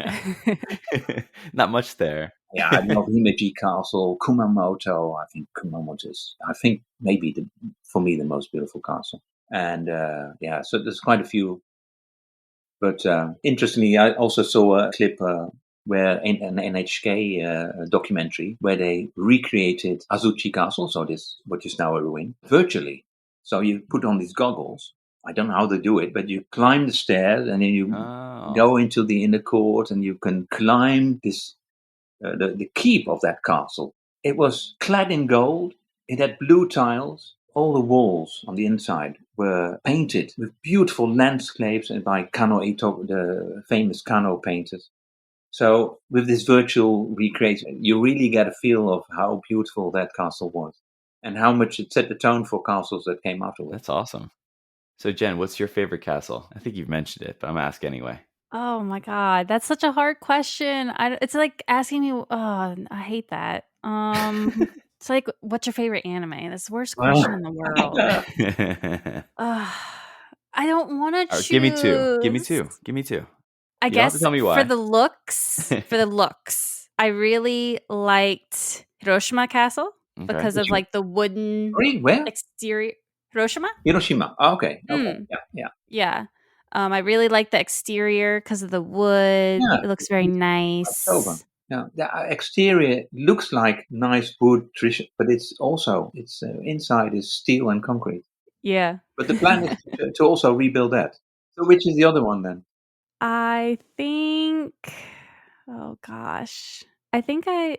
Not much there. Yeah, I love Himeji Castle, Kumamoto. I think Kumamoto is, maybe for me, the most beautiful castle. And so there's quite a few. But interestingly, I also saw a clip where an NHK documentary where they recreated Azuchi Castle, so this what is now a ruin, virtually. So you put on these goggles. I don't know how they do it, but you climb the stairs and then you go into the inner court and you can climb this the keep of that castle. It was clad in gold. It had blue tiles. All the walls on the inside were painted with beautiful landscapes by Kano Ito, the famous Kano painters. So with this virtual recreation, you really get a feel of how beautiful that castle was and how much it set the tone for castles that came afterwards. That's awesome. So Jen, what's your favorite castle? I think you've mentioned it, but I'm asking anyway. Oh my God, that's such a hard question. It's like asking me, I hate that. It's like, what's your favorite anime? That's the worst question in the world. I don't want to choose. Give me two. I guess tell me why. For the looks, I really liked Hiroshima Castle because of like the wooden exterior. Hiroshima. Oh, okay. Yeah. I really like the exterior because of the wood. It looks very nice. Yeah, the exterior looks like nice wood, but it's inside is steel and concrete. Yeah. But the plan is to also rebuild that. So which is the other one then? I think, oh gosh. I think Dang,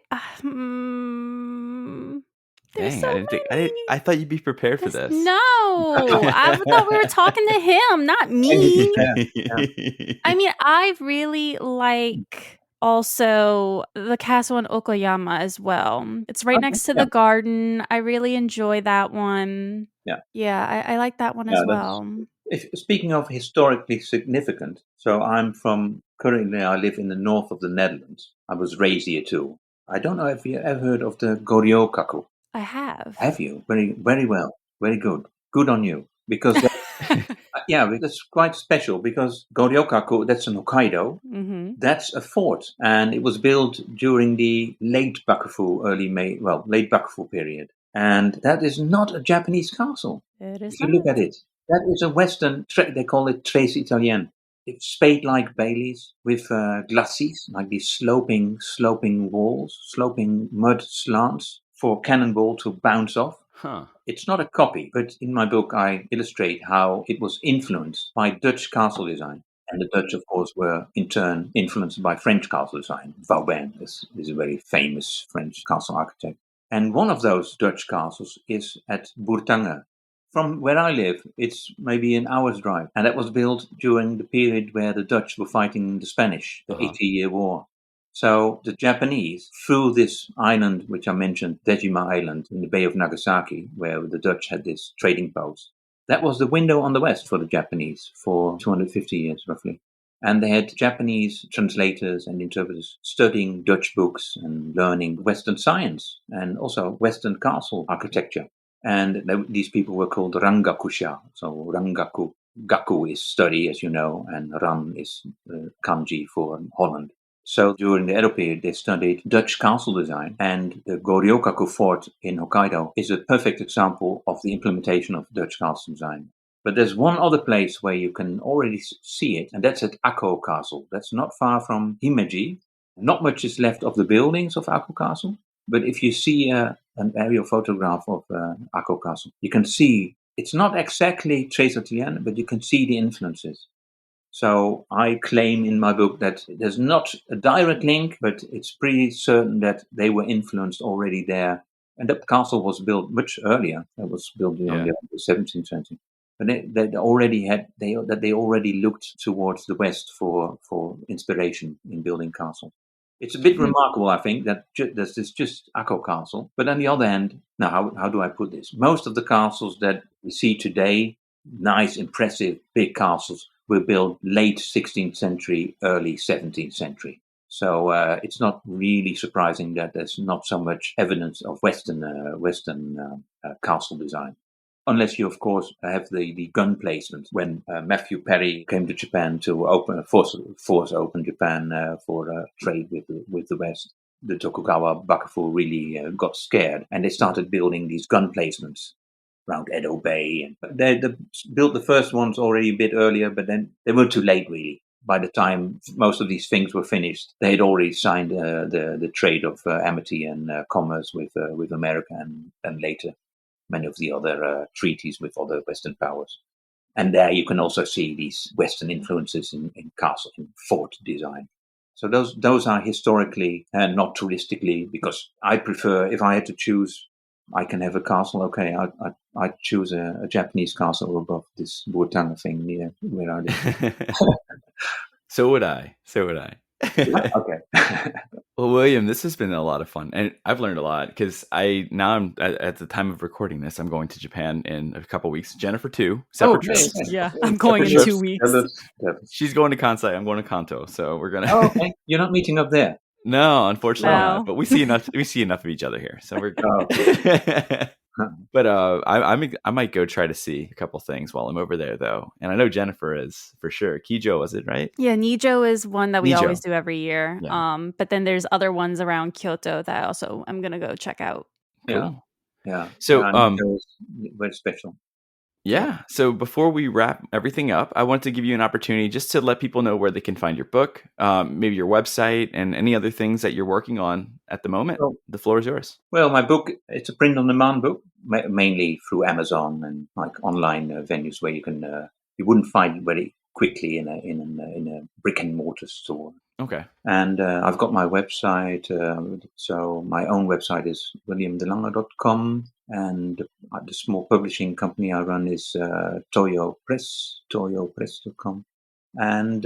I thought you'd be prepared for this. No, I thought we were talking to him, not me. I mean, I really like also the castle in Okoyama as well. It's right next to the garden. I really enjoy that one. Yeah, I like that one as well. Speaking of historically significant, so currently I live in the north of the Netherlands. I was raised here too. I don't know if you ever heard of the Goryokaku. I have. Have you? Very, very well. Very good. Good on you. Because that's quite special because Goryokaku, that's in Hokkaido. Mm-hmm. That's a fort. And it was built during the late Bakufu period. And that is not a Japanese castle. It is If you look not. at it, that is a Western, they call it Tres Italien. It's spade-like baileys with glacis, like these sloping walls, sloping mud slants for cannonball to bounce off. Huh. It's not a copy, but in my book I illustrate how it was influenced by Dutch castle design. And the Dutch, of course, were in turn influenced by French castle design. Vauban is a very famous French castle architect. And one of those Dutch castles is at Bourtange. From where I live, it's maybe an hour's drive. And that was built during the period where the Dutch were fighting the Spanish, the 80-year war. So the Japanese, through this island, which I mentioned, Dejima Island, in the Bay of Nagasaki, where the Dutch had this trading post, that was the window on the West for the Japanese for 250 years, roughly. And they had Japanese translators and interpreters studying Dutch books and learning Western science and also Western castle architecture. And these people were called Rangakusha. So Rangaku. Gaku is study, as you know, and Ran is kanji for Holland. So during the Edo period, they studied Dutch castle design, and the Goryokaku fort in Hokkaido is a perfect example of the implementation of Dutch castle design. But there's one other place where you can already see it, and that's at Akko Castle. That's not far from Himeji. Not much is left of the buildings of Akko Castle, but if you see an aerial photograph of Akko Castle, you can see it's not exactly Tres Italien, but you can see the influences. So I claim in my book that there's not a direct link, but it's pretty certain that they were influenced already there. And that castle was built much earlier. It was built in the 17th century. But they already looked towards the West for inspiration in building castles. It's a bit remarkable, I think, that there's just Akko Castle. But on the other hand, now how do I put this? Most of the castles that we see today, nice, impressive, big castles, were built late 16th century, early 17th century. So it's not really surprising that there's not so much evidence of Western castle design. Unless you, of course, have the gun placement. When Matthew Perry came to Japan to force open Japan for trade with the West, the Tokugawa Bakufu really got scared, and they started building these gun placements around Edo Bay. And they built the first ones already a bit earlier, but then they were too late, really. By the time most of these things were finished, they had already signed the trade of amity and commerce with America, and later many of the other treaties with other Western powers. And there you can also see these Western influences in castle and fort design. So those are historically and not touristically, because I prefer, if I had to choose, I can have a castle. Okay, I'd choose a Japanese castle above this Bourtange thing near where I live. So would I. Yeah, okay. Well, William, this has been a lot of fun, and I've learned a lot because I'm at the time of recording this, I'm going to Japan in a couple weeks. Jennifer too, separate trips. Yeah, I'm going in 2 weeks. She's going to Kansai. I'm going to Kanto, so we're gonna. Oh, okay. You're not meeting up there. No, unfortunately No. not. But we see enough. We see enough of each other here, so we're good. But I might go try to see a couple things while I'm over there, though. And I know Jennifer is for sure. Kijo, was it right? Yeah, Nijo is one that we Nijo. always do every year. Yeah. But then there's other ones around Kyoto that also I'm gonna go check out. Cool. Yeah. So very special. Yeah. So before we wrap everything up, I want to give you an opportunity just to let people know where they can find your book, maybe your website, and any other things that you're working on at the moment. Well, the floor is yours. Well, my book, it's a print-on-demand book, mainly through Amazon and like online venues where you can you wouldn't find it very quickly in a brick-and-mortar store. Okay. And I've got my website. So my own website is williamdelange.com. And the small publishing company I run is Toyo Press, toyopress.com. And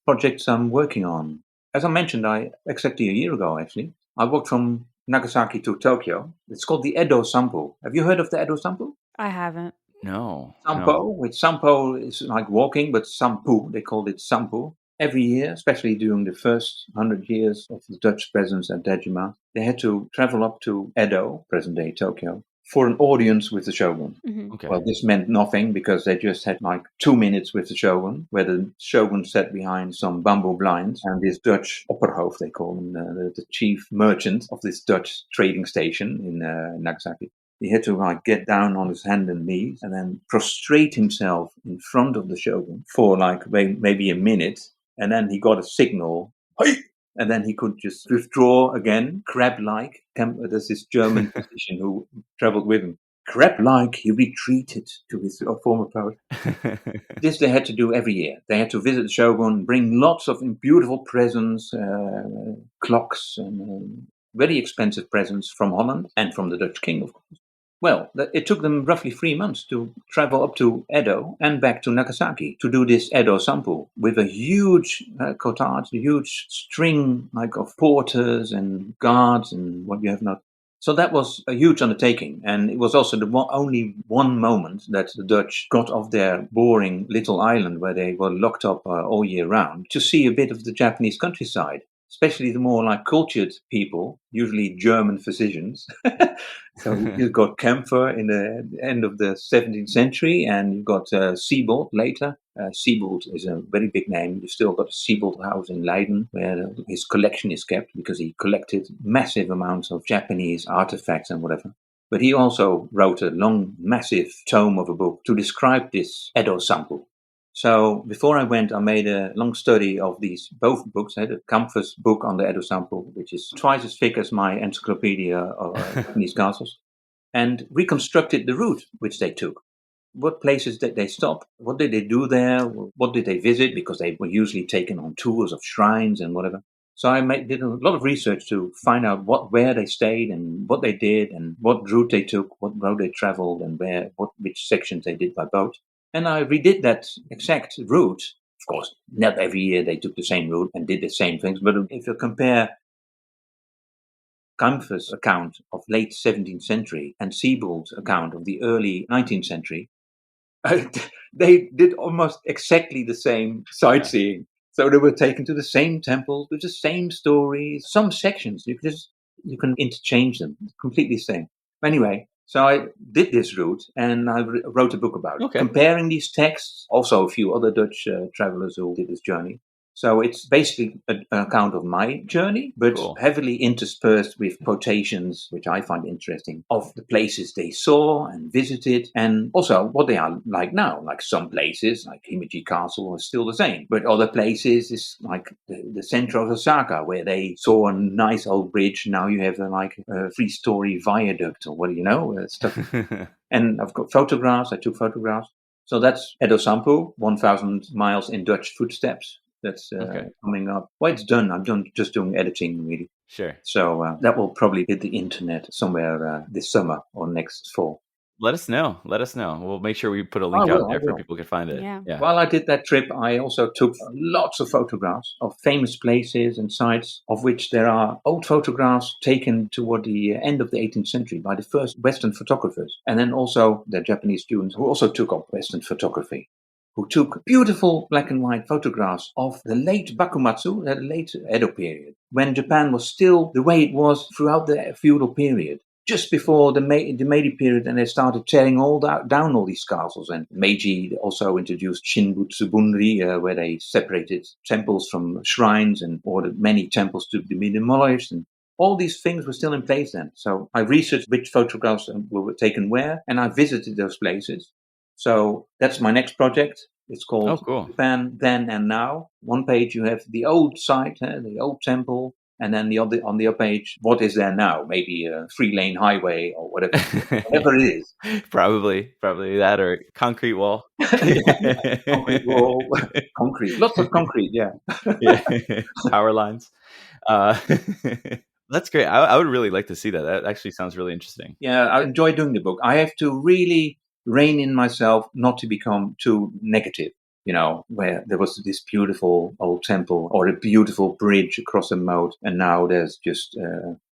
projects I'm working on. As I mentioned, exactly a year ago, actually, I walked from Nagasaki to Tokyo. It's called the Edo Sampo. Have you heard of the Edo Sampo? I haven't. No. Sampo, which Sampo is like walking, but Sampu, they called it Sampo. Every year, especially during the first 100 years of the Dutch presence at Dejima, they had to travel up to Edo, present-day Tokyo, for an audience with the shogun. Mm-hmm. Okay. Well, this meant nothing because they just had like 2 minutes with the shogun, where the shogun sat behind some bamboo blinds, and this Dutch opperhoofd, they call him, the chief merchant of this Dutch trading station in Nagasaki. He had to like get down on his hands and knees and then prostrate himself in front of the shogun for like maybe a minute. And then he got a signal, "Hey!" And then he could just withdraw again, crab-like. There's this German physician who traveled with him. Crab-like, he retreated to his former post. This they had to do every year. They had to visit the shogun, bring lots of beautiful presents, clocks, and very expensive presents from Holland and from the Dutch king, of course. Well, it took them roughly 3 months to travel up to Edo and back to Nagasaki to do this Edo sample with a huge cortege, a huge string like of porters and guards and what you have not. So that was a huge undertaking, and it was also only one moment that the Dutch got off their boring little island where they were locked up all year round to see a bit of the Japanese countryside, especially the more like cultured people, usually German physicians. So you've got Camphor in the end of the 17th century, and you've got Siebold later. Siebold is a very big name. You've still got the Siebold House in Leiden, where his collection is kept because he collected massive amounts of Japanese artifacts and whatever. But he also wrote a long, massive tome of a book to describe this Edo sample. So before I went, I made a long study of both books. I had a Camphor's book on the Edo sample, which is twice as thick as my Encyclopedia of Japanese castles, and reconstructed the route which they took. What places did they stop? What did they do there? What did they visit? Because they were usually taken on tours of shrines and whatever. So I did a lot of research to find out where they stayed and what they did and what route they took, what road they traveled, and which sections they did by boat. And I redid that exact route. Of course, not every year they took the same route and did the same things. But if you compare Camphor's account of late 17th century and Siebold's account of the early 19th century, they did almost exactly the same sightseeing. So they were taken to the same temples with the same stories. Some sections you can interchange them, completely same. Anyway, so I did this route and I wrote a book about it, comparing these texts. Also, a few other Dutch travelers who did this journey. So it's basically an account of my journey, but heavily interspersed with quotations, which I find interesting, of the places they saw and visited, and also what they are like now. Like some places, like Himeji Castle, are still the same, but other places is like the center of Osaka, where they saw a nice old bridge. Now you have a 3-story viaduct, or what do you know, stuff. And I've got photographs. I took photographs. So that's Edo Sampo, 1,000 miles in Dutch footsteps. That's coming up. Well, it's done. I'm just doing editing, really. Sure. So that will probably hit the internet somewhere this summer or next fall. Let us know. We'll make sure we put a link out there for people to find it. Yeah. While I did that trip, I also took lots of photographs of famous places and sites, of which there are old photographs taken toward the end of the 18th century by the first Western photographers. And then also the Japanese students who also took up Western photography, who took beautiful black and white photographs of the late Bakumatsu, the late Edo period, when Japan was still the way it was throughout the feudal period, just before the Meiji period, and they started tearing down all these castles. And Meiji also introduced Shinbutsu Bunri, where they separated temples from shrines and ordered many temples to be demolished. And all these things were still in place then. So I researched which photographs were taken where, and I visited those places. So that's my next project. It's called Japan Then and Now. One page you have the old site, the old temple, and then on the other page, what is there now? Maybe a 3-lane highway or whatever it is. Probably that, or concrete wall. Concrete wall, concrete, lots of concrete. Yeah. Power lines. That's great. I would really like to see that. That actually sounds really interesting. Yeah, I enjoy doing the book. I have to really rein in myself not to become too negative, where there was this beautiful old temple or a beautiful bridge across a moat, and now there's just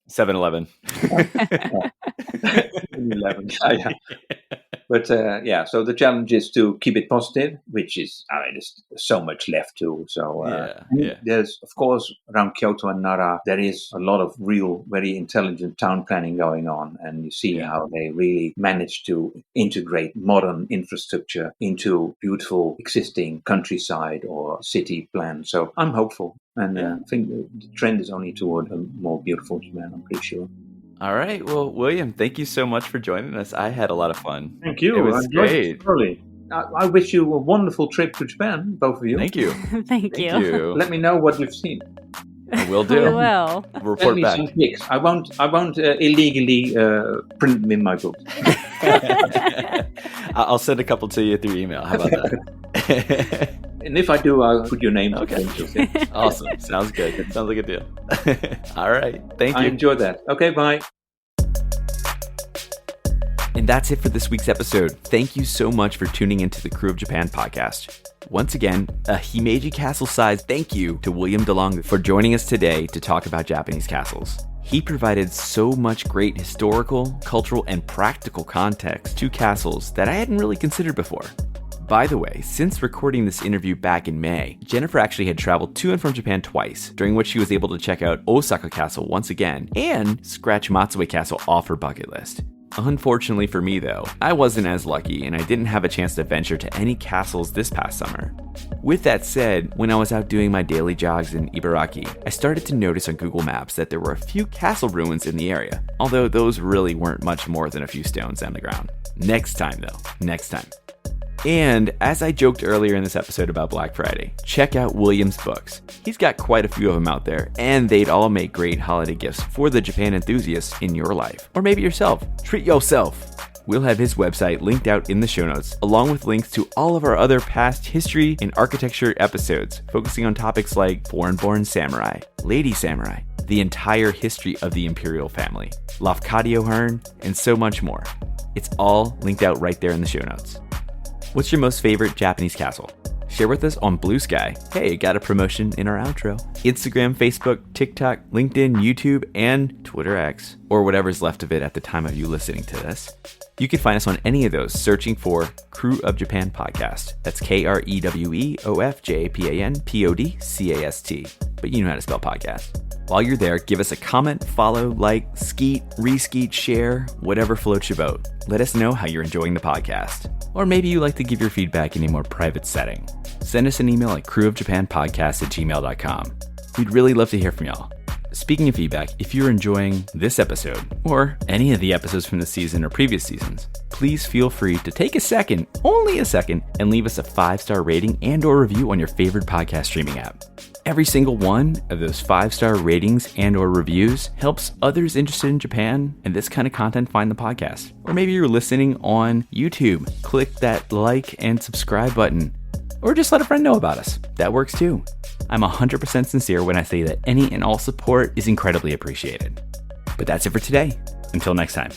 7-Eleven. 7-Eleven. Yeah. But so the challenge is to keep it positive, which is, there's so much left to. So there's, of course, around Kyoto and Nara, there is a lot of real, very intelligent town planning going on. And you see how they really manage to integrate modern infrastructure into beautiful existing countryside or city plan. So I'm hopeful. And I think the trend is only toward a more beautiful Japan, I'm pretty sure. All right. Well, William, thank you so much for joining us. I had a lot of fun. Thank you. It was great. I wish you a wonderful trip to Japan, both of you. Thank you. Thank you. Let me know what you've seen. Will do. We will. Report back. Some pics. I won't illegally print them in my book. I'll send a couple to you through email. How about that? And if I do, I'll put your name. Okay. Awesome. Sounds good. It sounds like a deal. All right. Thank you. I enjoyed that. Okay, bye. And that's it for this week's episode. Thank you so much for tuning into the Krewe of Japan podcast. Once again, a Himeji Castle-sized thank you to William de Lange for joining us today to talk about Japanese castles. He provided so much great historical, cultural, and practical context to castles that I hadn't really considered before. By the way, since recording this interview back in May, Jennifer actually had traveled to and from Japan twice, during which she was able to check out Osaka Castle once again and scratch Matsue Castle off her bucket list. Unfortunately for me though, I wasn't as lucky and I didn't have a chance to venture to any castles this past summer. With that said, when I was out doing my daily jogs in Ibaraki, I started to notice on Google Maps that there were a few castle ruins in the area, although those really weren't much more than a few stones on the ground. Next time though, next time. And as I joked earlier in this episode about Black Friday, check out William's books. He's got quite a few of them out there, and they'd all make great holiday gifts for the Japan enthusiasts in your life. Or maybe yourself. Treat yourself. We'll have his website linked out in the show notes, along with links to all of our other past history and architecture episodes, focusing on topics like foreign-born samurai, lady samurai, the entire history of the imperial family, Lafcadio Hearn, and so much more. It's all linked out right there in the show notes. What's your most favorite Japanese castle? Share with us on Blue Sky. Hey, got a promotion in our outro. Instagram, Facebook, TikTok, LinkedIn, YouTube, and Twitter X, or whatever's left of it at the time of you listening to this. You can find us on any of those searching for Krewe of Japan Podcast. That's KREWEOFJAPAN But you know how to spell podcast. While you're there, give us a comment, follow, like, skeet, reskeet, share, whatever floats your boat. Let us know how you're enjoying the podcast. Or maybe you like to give your feedback in a more private setting. Send us an email at kreweofjapanpodcast@gmail.com. We'd really love to hear from y'all. Speaking of feedback, if you're enjoying this episode, or any of the episodes from this season or previous seasons, please feel free to take a second, only a second, and leave us a 5-star rating and or review on your favorite podcast streaming app. Every single one of those 5-star ratings and or reviews helps others interested in Japan and this kind of content find the podcast. Or maybe you're listening on YouTube. Click that like and subscribe button. Or just let a friend know about us. That works too. I'm 100% sincere when I say that any and all support is incredibly appreciated. But that's it for today. Until next time.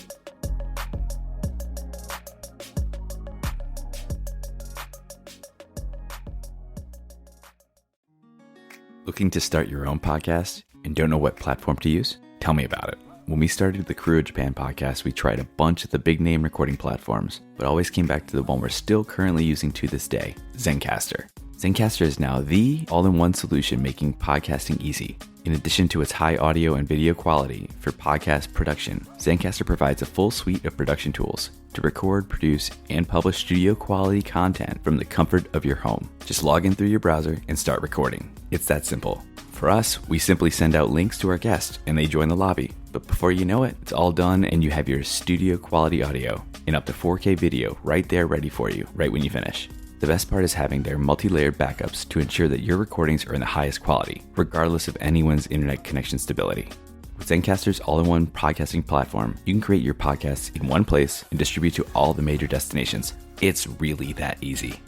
Looking to start your own podcast and don't know what platform to use? Tell me about it. When we started the Krewe of Japan podcast, we tried a bunch of the big name recording platforms, but always came back to the one we're still currently using to this day, Zencastr. Zencastr is now the all-in-one solution making podcasting easy. In addition to its high audio and video quality for podcast production, Zencastr provides a full suite of production tools to record, produce, and publish studio quality content from the comfort of your home. Just log in through your browser and start recording. It's that simple. For us, we simply send out links to our guests and they join the lobby. But before you know it, it's all done and you have your studio quality audio and up to 4K video right there ready for you, right when you finish. The best part is having their multi-layered backups to ensure that your recordings are in the highest quality, regardless of anyone's internet connection stability. With Zencastr's all-in-one podcasting platform, you can create your podcasts in one place and distribute to all the major destinations. It's really that easy.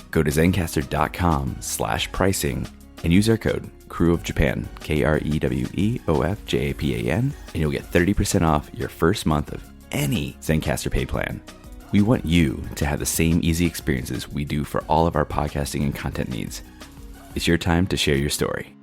Go to zencastr.com/pricing and use our code Krewe of Japan, KREWEOFJAPAN, and you'll get 30% off your first month of any Zencastr paid plan. We want you to have the same easy experiences we do for all of our podcasting and content needs. It's your time to share your story.